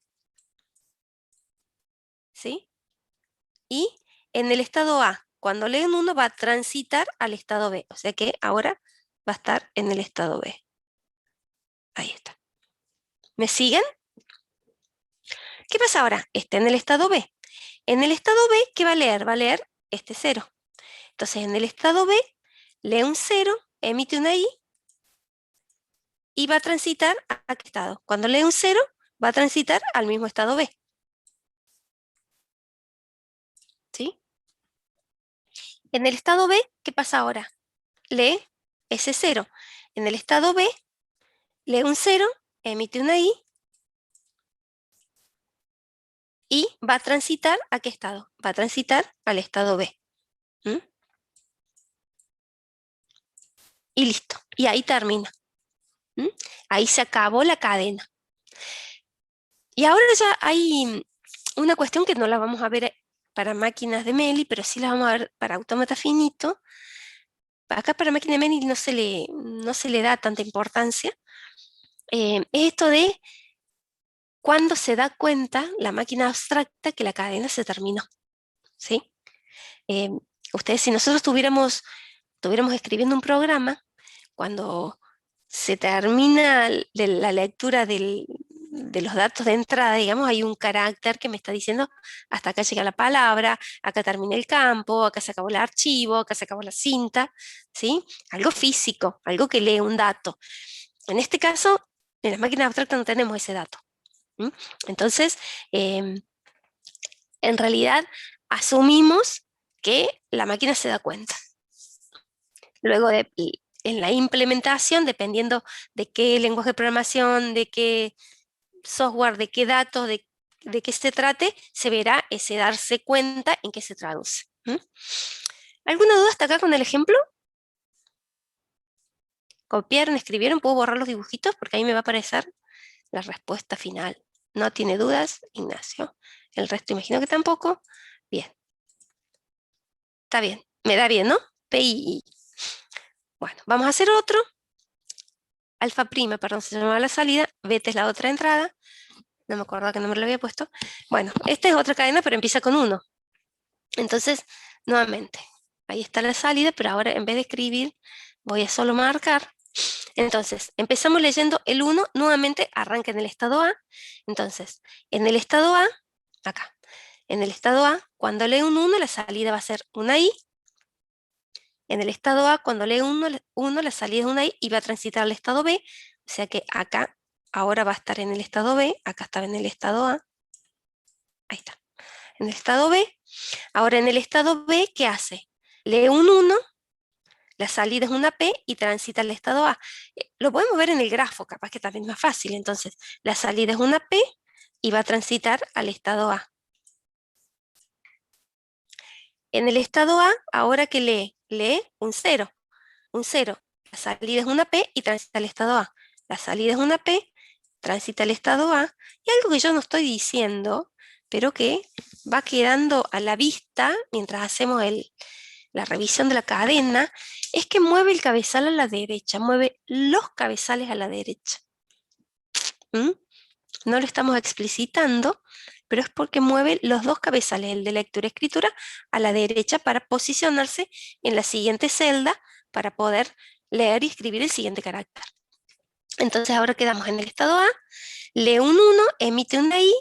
¿sí? Y en el estado A, cuando lee un 1, va a transitar al estado B. O sea que ahora va a estar en el estado B. Ahí está. ¿Me siguen? ¿Qué pasa ahora? Está en el estado B. En el estado B, ¿qué va a leer? Va a leer este 0. Entonces, en el estado B, lee un 0, emite una I y va a transitar a qué estado. Cuando lee un 0, va a transitar al mismo estado B. ¿Sí? En el estado B, ¿qué pasa ahora? Lee ese 0. En el estado B, lee un 0, emite una I y va a transitar a qué estado? Va a transitar al estado B. ¿Mm? Y listo. Y ahí termina. ¿Mm? Ahí se acabó la cadena. Y ahora ya hay una cuestión que no la vamos a ver para máquinas de Meli, pero sí la vamos a ver para autómata finito. Acá para máquina de Meli no se le da tanta importancia. Es esto de cuando se da cuenta la máquina abstracta que la cadena se terminó. ¿Sí? Eh, Ustedes, si nosotros tuviéramos escribiendo un programa, cuando se termina la lectura de los datos de entrada, digamos, hay un carácter que me está diciendo hasta acá llega la palabra, acá termina el campo, acá se acabó el archivo, acá se acabó la cinta, ¿sí? Algo físico, algo que lee un dato. En este caso, en las máquinas abstractas no tenemos ese dato. ¿Sí? Entonces, en realidad, asumimos que la máquina se da cuenta. Luego en la implementación, dependiendo de qué lenguaje de programación, de qué software, de qué datos, de qué se trate, se verá ese darse cuenta en qué se traduce. ¿Alguna duda hasta acá con el ejemplo? ¿Copiaron, escribieron? ¿Puedo borrar los dibujitos? Porque ahí me va a aparecer la respuesta final. ¿No tiene dudas, Ignacio? El resto imagino que tampoco. Bien. Está bien. Me da bien, ¿no? PI. Bueno, vamos a hacer otro. Alfa prima, perdón, se llamaba la salida. Beta es la otra entrada. No me acuerdo qué número le había puesto. Bueno, esta es otra cadena, pero empieza con 1. Entonces, nuevamente, ahí está la salida, pero ahora en vez de escribir, voy a solo marcar. Entonces, empezamos leyendo el 1, nuevamente arranca en el estado A. Entonces, en el estado A, acá, en el estado A, cuando lee un 1, la salida va a ser una I. En el estado A, cuando lee 1, la salida es una I y va a transitar al estado B. O sea que acá, ahora va a estar en el estado B, acá estaba en el estado A. Ahí está. En el estado B. Ahora en el estado B, ¿qué hace? Lee un 1, la salida es una P y transita al estado A. Lo podemos ver en el grafo, capaz que también es más fácil. Entonces, la salida es una P y va a transitar al estado A. En el estado A, ahora que lee un 0. Un 0. La salida es una P y transita al estado A. La salida es una P, transita al estado A. Y algo que yo no estoy diciendo, pero que va quedando a la vista mientras hacemos la revisión de la cadena, es que mueve el cabezal a la derecha, mueve los cabezales a la derecha. ¿Mm? No lo estamos explicitando, pero es porque mueve los dos cabezales, el de lectura y escritura, a la derecha para posicionarse en la siguiente celda para poder leer y escribir el siguiente carácter. Entonces ahora quedamos en el estado A, lee un 1, emite una I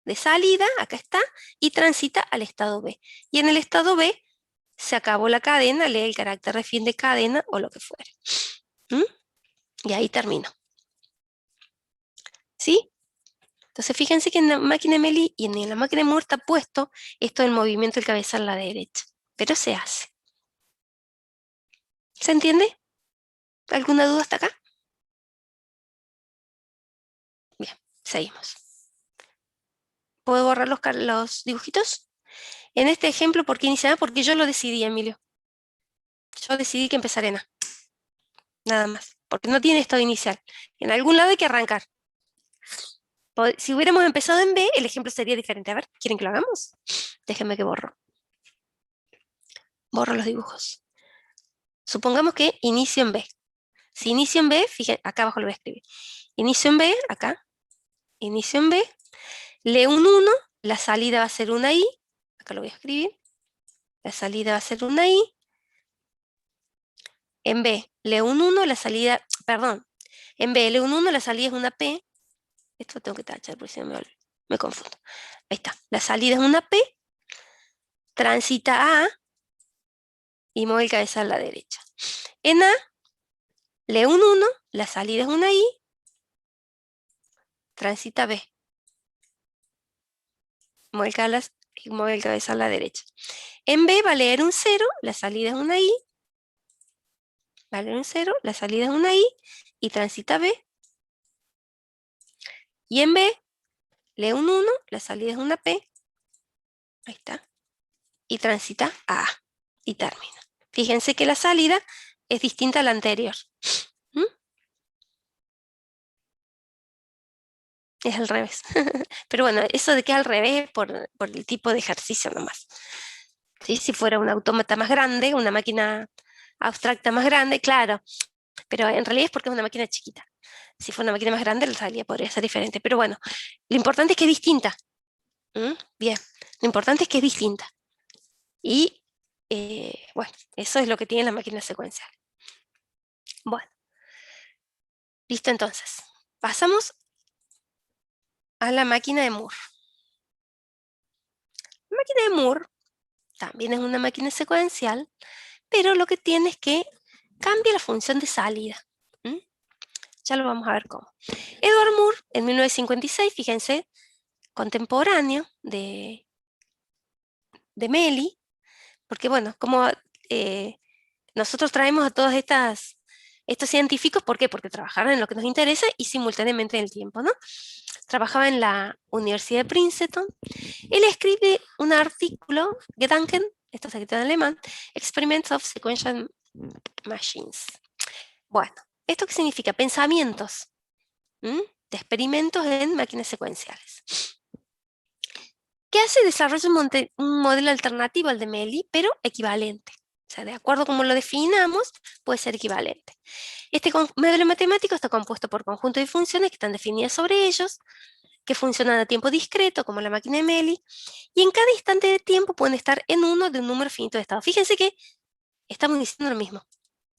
de salida, acá está, y transita al estado B. Y en el estado B se acabó la cadena, lee el carácter de fin de cadena o lo que fuere. ¿Mm? Y ahí termino. ¿Sí? Entonces fíjense que en la máquina de Meli y en la máquina de Moore está puesto esto del movimiento del cabezal a la derecha. Pero se hace. ¿Se entiende? ¿Alguna duda hasta acá? Bien, seguimos. ¿Puedo borrar los dibujitos? En este ejemplo, ¿por qué iniciaba? Porque yo lo decidí, Emilio. Yo decidí que empezara en A. Nada más. Porque no tiene estado inicial. En algún lado hay que arrancar. Si hubiéramos empezado en B, el ejemplo sería diferente. A ver, ¿quieren que lo hagamos? Déjenme que borro. Borro los dibujos. Supongamos que inicio en B. Si inicio en B, fíjense, acá abajo lo voy a escribir. Inicio en B, acá. Inicio en B. Leo un 1, la salida va a ser una I. Acá lo voy a escribir. La salida va a ser una I. En B, leo un 1, la salida, perdón. En B, leo un 1, la salida es una P. Esto tengo que tachar porque si no me confundo. Ahí está. La salida es una P. Transita A y mueve el cabezal a la derecha. En A, leo un 1, la salida es una I. Transita B. Mueve el cabezal a la derecha. En B va a leer un 0, la salida es una I. Va a leer un 0, la salida es una I y transita B. Y en B, lee un 1, la salida es una P. Ahí está. Y transita a A. Y termina. Fíjense que la salida es distinta a la anterior. ¿Mm? Es al revés. Pero bueno, eso de que es al revés es por el tipo de ejercicio nomás. ¿Sí? Si fuera un autómata más grande, una máquina abstracta más grande, claro. Pero en realidad es porque es una máquina chiquita. Si fuera una máquina más grande, la salida podría ser diferente. Pero bueno, lo importante es que es distinta. ¿Mm? Bien, lo importante es que es distinta. Y bueno, eso es lo que tiene la máquina secuencial. Bueno, listo entonces. Pasamos a la máquina de Moore. La máquina de Moore también es una máquina secuencial, pero lo que tiene es que cambia la función de salida. ¿Mm? Ya lo vamos a ver cómo. Edward Moore, en 1956, fíjense, contemporáneo de Meli, porque bueno, como nosotros traemos a todos estos científicos, ¿por qué? Porque trabajaron en lo que nos interesa y simultáneamente en el tiempo, ¿no? Trabajaba en la Universidad de Princeton. Él escribe un artículo, Gedanken, esto está escrito en alemán, Experiments of Sequential Machines. Bueno, ¿esto qué significa? Pensamientos de experimentos en máquinas secuenciales. ¿Qué hace? Desarrolla un modelo alternativo al de Meli, pero equivalente. O sea, de acuerdo a cómo lo definamos, puede ser equivalente. Este modelo matemático está compuesto por conjuntos de funciones que están definidas sobre ellos, que funcionan a tiempo discreto, como la máquina de Meli, y en cada instante de tiempo pueden estar en uno de un número finito de estados. Fíjense que estamos diciendo lo mismo,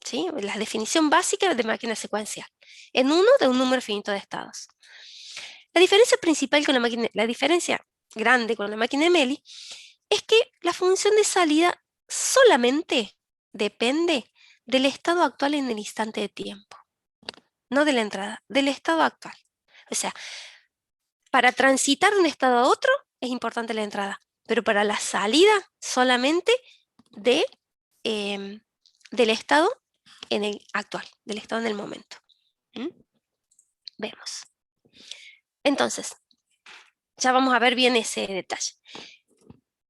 ¿sí? La definición básica de máquina secuencial, en uno de un número finito de estados. La diferencia principal con la diferencia grande con la máquina de Meli es que la función de salida solamente depende del estado actual en el instante de tiempo, no de la entrada, del estado actual. O sea, para transitar de un estado a otro es importante la entrada, pero para la salida solamente de, del estado en el actual, del estado en el momento. ¿Mm? Vemos. Entonces, ya vamos a ver bien ese detalle.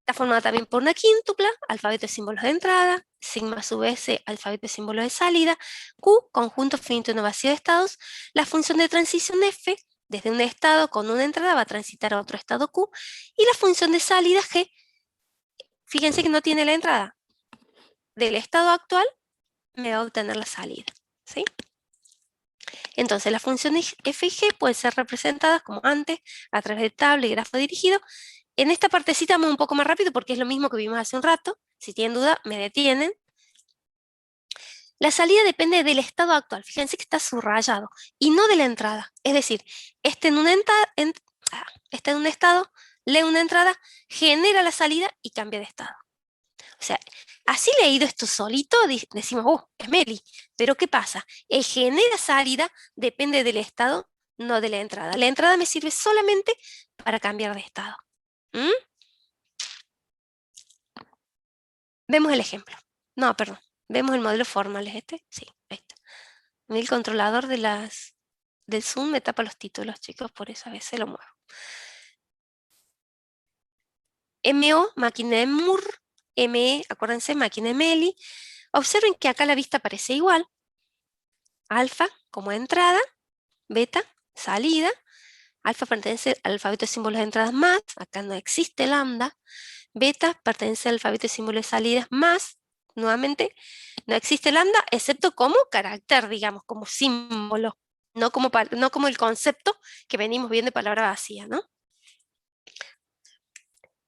Está formada también por una quíntupla, alfabeto de símbolos de entrada, sigma sub s, alfabeto de símbolos de salida, q, conjunto finito no vacío de estados, la función de transición f, desde un estado con una entrada va a transitar a otro estado q, y la función de salida g, fíjense que no tiene la entrada. Del estado actual me va a obtener la salida, ¿sí? Entonces, las funciones f y g pueden ser representadas como antes, a través de tabla y grafo dirigido. En esta partecita vamos un poco más rápido porque es lo mismo que vimos hace un rato. Si tienen duda, me detienen. La salida depende del estado actual. Fíjense que está subrayado y no de la entrada. Es decir, este en, este en un estado, lee una entrada, genera la salida y cambia de estado. O sea, así leído esto solito, decimos, es Meli. Pero ¿qué pasa? El genera salida depende del estado, no de la entrada. La entrada me sirve solamente para cambiar de estado. ¿Mm? Vemos el ejemplo. No, perdón. Vemos el modelo formal, ¿es este? Sí, ahí está. El controlador del Zoom me tapa los títulos, chicos, por eso a veces lo muevo. MO, máquina de Moore, ME, acuérdense, máquina de Meli. Observen que acá la vista parece igual. Alfa como entrada, beta, salida. Alfa pertenece al alfabeto de símbolos de entradas más, acá no existe lambda. Beta pertenece al alfabeto de símbolos de salidas más, nuevamente, no existe lambda, excepto como carácter, digamos, como símbolo, no como el concepto que venimos viendo de palabra vacía, ¿no?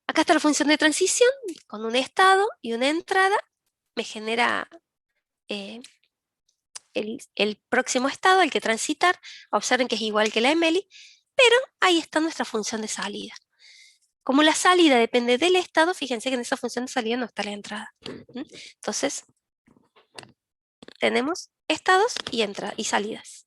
Acá está la función de transición, con un estado y una entrada, me genera el próximo estado, el que transitar. Observen que es igual que la de Meli, pero ahí está nuestra función de salida. Como la salida depende del estado, fíjense que en esa función de salida no está la entrada. Entonces, tenemos estados y salidas.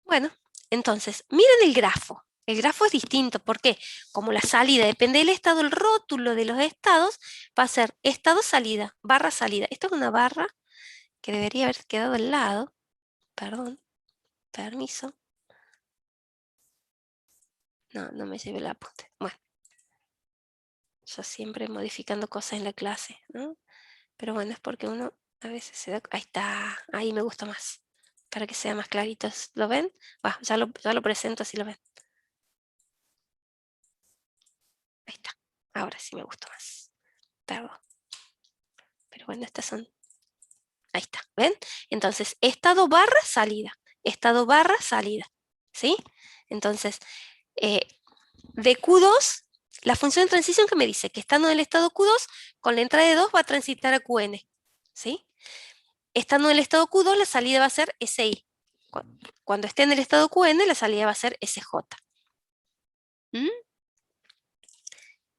Bueno, entonces, miren el grafo. El grafo es distinto porque como la salida depende del estado, el rótulo de los estados va a ser estado-salida, barra salida. Esto es una barra que debería haber quedado al lado. Perdón, permiso. No, no me llevé el apunte. Bueno, yo siempre modificando cosas en la clase, ¿no? Pero bueno, es porque uno a veces se da... Ahí está, ahí me gusta más, para que sea más clarito. ¿Lo ven? Bueno, ya lo presento así lo ven. Ahí está, ahora sí me gusta más. Perdón. Pero bueno, estas son... Ahí está, ¿ven? Entonces, estado barra salida, estado barra salida, ¿sí? Entonces, de Q2, la función de transición que me dice que estando en el estado Q2, con la entrada de 2 va a transitar a QN, ¿sí? Estando en el estado Q2, la salida va a ser SI. Cuando esté en el estado QN, la salida va a ser SJ. ¿Mm?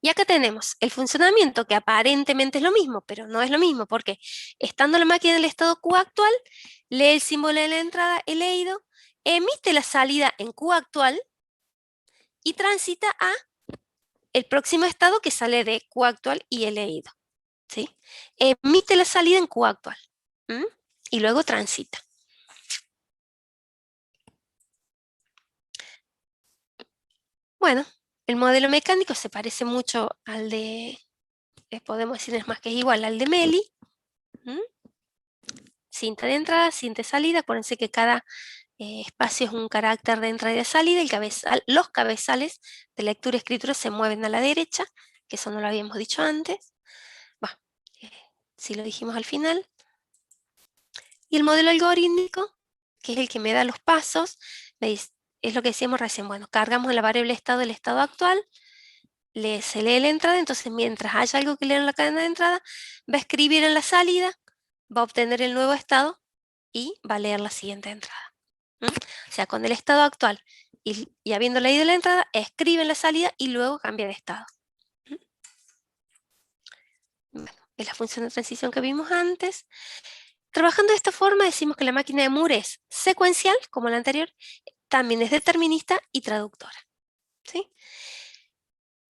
Y acá tenemos el funcionamiento, que aparentemente es lo mismo, pero no es lo mismo, porque estando la máquina en el estado Q actual, lee el símbolo de la entrada, el leído, emite la salida en Q actual y transita a el próximo estado que sale de Q actual y el leído. ¿Sí? Emite la salida en Q actual. Y luego transita. Bueno, el modelo mecánico se parece mucho al de, podemos decir es más que es igual al de Meli. Cinta de entrada, cinta de salida. Acuérdense que cada espacio es un carácter de entrada y de salida. Los cabezales de lectura y escritura se mueven a la derecha, que eso no lo habíamos dicho antes. Si lo dijimos al final. Y el modelo algorítmico, que es el que me da los pasos, ¿veis? Es lo que decíamos recién. Bueno, cargamos la variable estado del estado actual, se lee la entrada, entonces mientras haya algo que leer en la cadena de entrada, va a escribir en la salida, va a obtener el nuevo estado y va a leer la siguiente entrada. O sea, con el estado actual y habiendo leído la entrada, escribe en la salida y luego cambia de estado. Bueno, es la función de transición que vimos antes. Trabajando de esta forma, decimos que la máquina de Moore es secuencial, como la anterior, también es determinista y traductora. ¿Sí?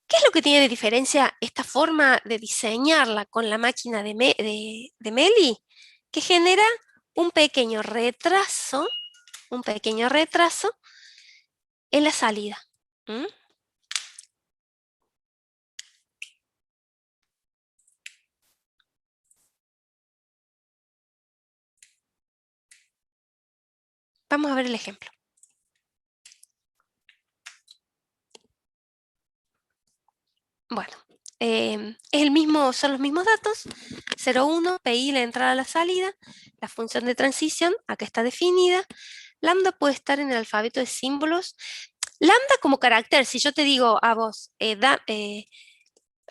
¿Qué es lo que tiene de diferencia esta forma de diseñarla con la máquina de Meli? Que genera un pequeño retraso en la salida. Vamos a ver el ejemplo. Bueno, son los mismos datos, 0,1, PI, la entrada a la salida, la función de transición, acá está definida. Lambda puede estar en el alfabeto de símbolos. Lambda como carácter, si yo te digo a vos,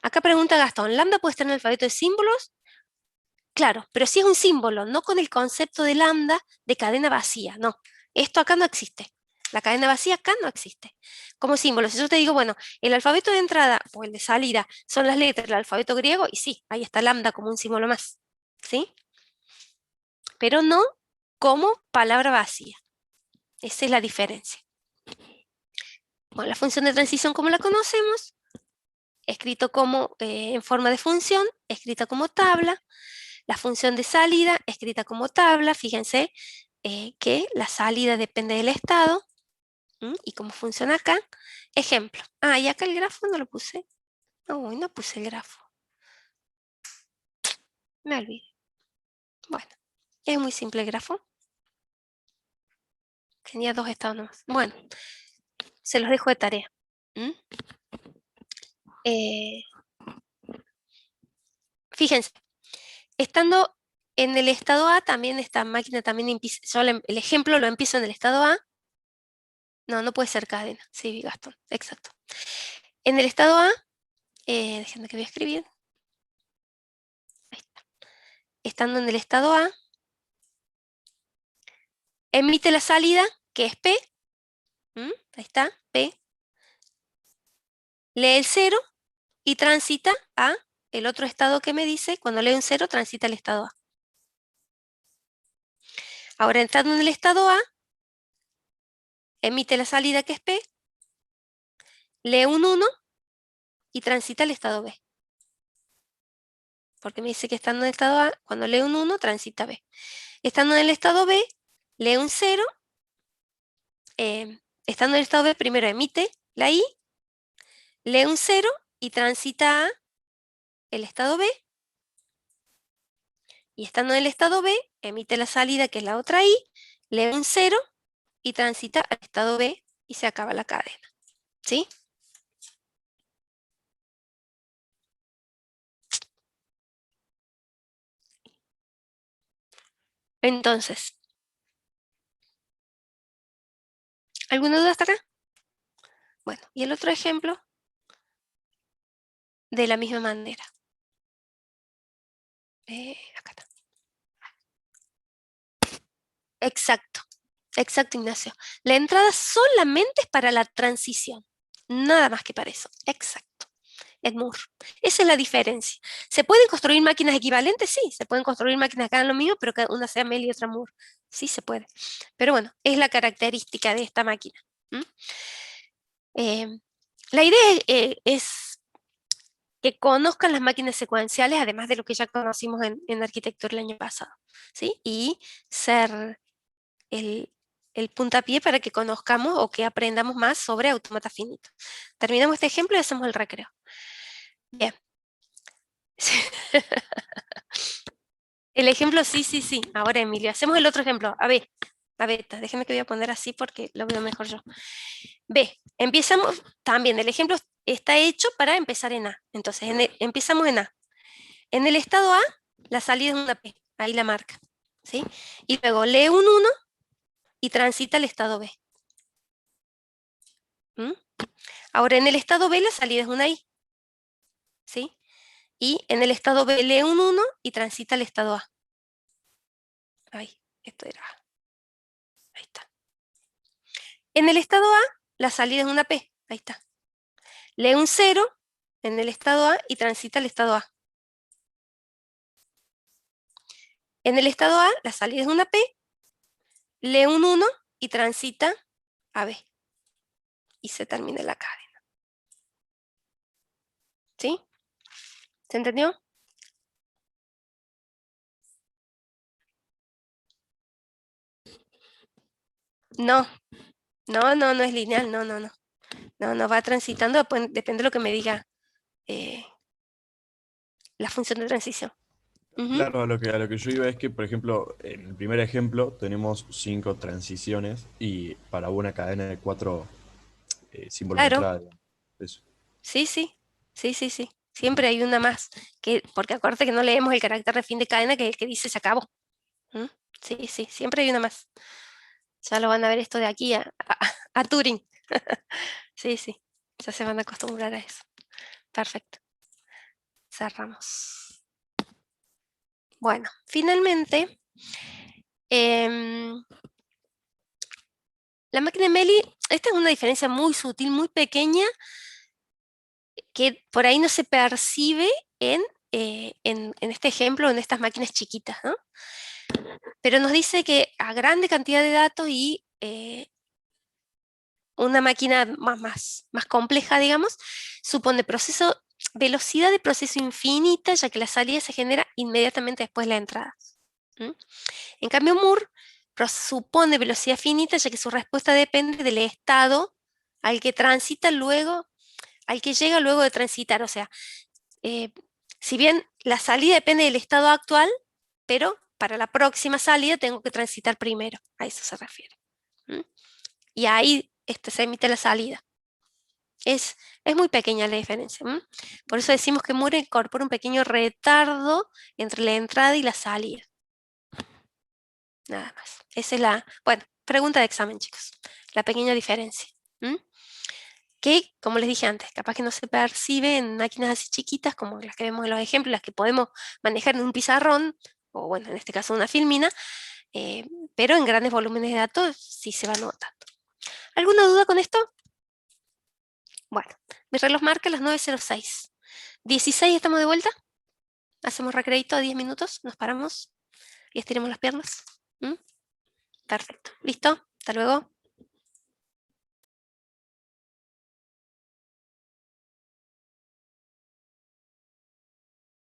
acá pregunta Gastón, ¿lambda puede estar en el alfabeto de símbolos? Claro, pero sí es un símbolo, no con el concepto de lambda de cadena vacía, no. Esto acá no existe. La cadena vacía acá no existe. Como símbolo, si yo te digo, bueno, el alfabeto de entrada o el de salida son las letras del alfabeto griego, y sí, ahí está lambda como un símbolo más, ¿sí? Pero no como palabra vacía. Esa es la diferencia. Bueno, la función de transición como la conocemos, escrito como en forma de función, escrita como tabla. La función de salida, escrita como tabla, fíjense que la salida depende del estado. ¿Y cómo funciona acá? Ejemplo. Ah, y acá el grafo no lo puse. No, no puse el grafo. Me olvidé. Bueno, es muy simple el grafo. Tenía dos estados nomás. Bueno, se los dejo de tarea. ¿Mm? Eh, Fíjense, estando en el estado A, también esta máquina también empieza, el ejemplo lo empiezo en el estado A. No, no puede ser cadena. Sí, Gastón, exacto. En el estado A, déjenme que voy a escribir. Ahí está. Estando en el estado A, emite la salida, que es P. Ahí está, P. Lee el 0 y transita a el otro estado que me dice, cuando lee un 0, transita al estado A. Ahora, entrando en el estado A, emite la salida, que es P. Lee un 1 y transita al estado B. Porque me dice que estando en el estado A, cuando lee un 1, transita B. Estando en el estado B, lee un 0. Estando en el estado B, primero emite la I, lee un 0 y transita a el estado B. Y estando en el estado B, emite la salida, que es la otra I, lee un 0 y transita al estado B y se acaba la cadena. ¿Sí? Entonces, ¿alguna duda hasta acá? Bueno, y el otro ejemplo, de la misma manera. Acá está. Exacto, exacto, Ignacio. La entrada solamente es para la transición, nada más que para eso. Exacto. Edmur. Esa es la diferencia. ¿Se pueden construir máquinas equivalentes? Sí, se pueden construir máquinas que hagan lo mismo, pero que una sea Mel y otra Moore. Sí, se puede. Pero bueno, es la característica de esta máquina. La idea es que conozcan las máquinas secuenciales, además de lo que ya conocimos en arquitectura el año pasado, ¿sí? Y ser el puntapié para que conozcamos o que aprendamos más sobre automata finito. Terminamos este ejemplo y hacemos el recreo. Bien. El ejemplo, sí, sí, sí. Ahora, Emilio, hacemos el otro ejemplo. A ver, déjeme que voy a poner así porque lo veo mejor yo. B, empezamos también. El ejemplo está hecho para empezar en A. Entonces, empezamos en A. En el estado A, la salida es una P. Ahí la marca. ¿Sí? Y luego lee un 1 y transita al estado B. Ahora, en el estado B, la salida es una I. ¿Sí? Y en el estado B, lee un 1 y transita al estado A. Ahí, esto era A. Ahí está. En el estado A, la salida es una P. Ahí está. Lee un 0 en el estado A y transita al estado A. En el estado A, la salida es una P, lee un 1 y transita a B. Y se termina la cadena. ¿Sí? ¿Se entendió? No, no es lineal, no. No va transitando, depende de lo que me diga la función de transición. Claro, a lo que yo iba es que, por ejemplo, en el primer ejemplo tenemos 5 transiciones y para una cadena de 4 símbolos de Claro, entrada. Eso. sí, sí, sí. Siempre hay una más, porque acuérdate que no leemos el carácter de fin de cadena, que es el que dice se acabó. ¿Mm? Sí, siempre hay una más. Ya lo van a ver esto de aquí a Turing. Sí, ya se van a acostumbrar a eso. Perfecto. Cerramos. Bueno, finalmente, la máquina de Meli, esta es una diferencia muy sutil, muy pequeña, que por ahí no se percibe en este ejemplo, en estas máquinas chiquitas, ¿no? Pero nos dice que a grande cantidad de datos y una máquina más compleja, digamos, supone velocidad de proceso infinita, ya que la salida se genera inmediatamente después de la entrada. ¿Mm? En cambio, Moore supone velocidad finita, ya que su respuesta depende del estado al que transita luego, al que llega luego de transitar. O sea, si bien la salida depende del estado actual, pero para la próxima salida tengo que transitar primero. A eso se refiere. ¿Mm? Y ahí se emite la salida. Es muy pequeña la diferencia. Por eso decimos que Moore incorpora un pequeño retardo entre la entrada y la salida. Nada más. Esa es bueno, pregunta de examen, chicos. La pequeña diferencia. Que, como les dije antes, capaz que no se percibe en máquinas así chiquitas como las que vemos en los ejemplos, las que podemos manejar en un pizarrón, o bueno, en este caso una filmina, pero en grandes volúmenes de datos sí se va notando. ¿Alguna duda con esto? Bueno, mi reloj marca las 9:06. 16, ¿estamos de vuelta? Hacemos recreito a 10 minutos, nos paramos y estiremos las piernas. Perfecto. ¿Listo? Hasta luego.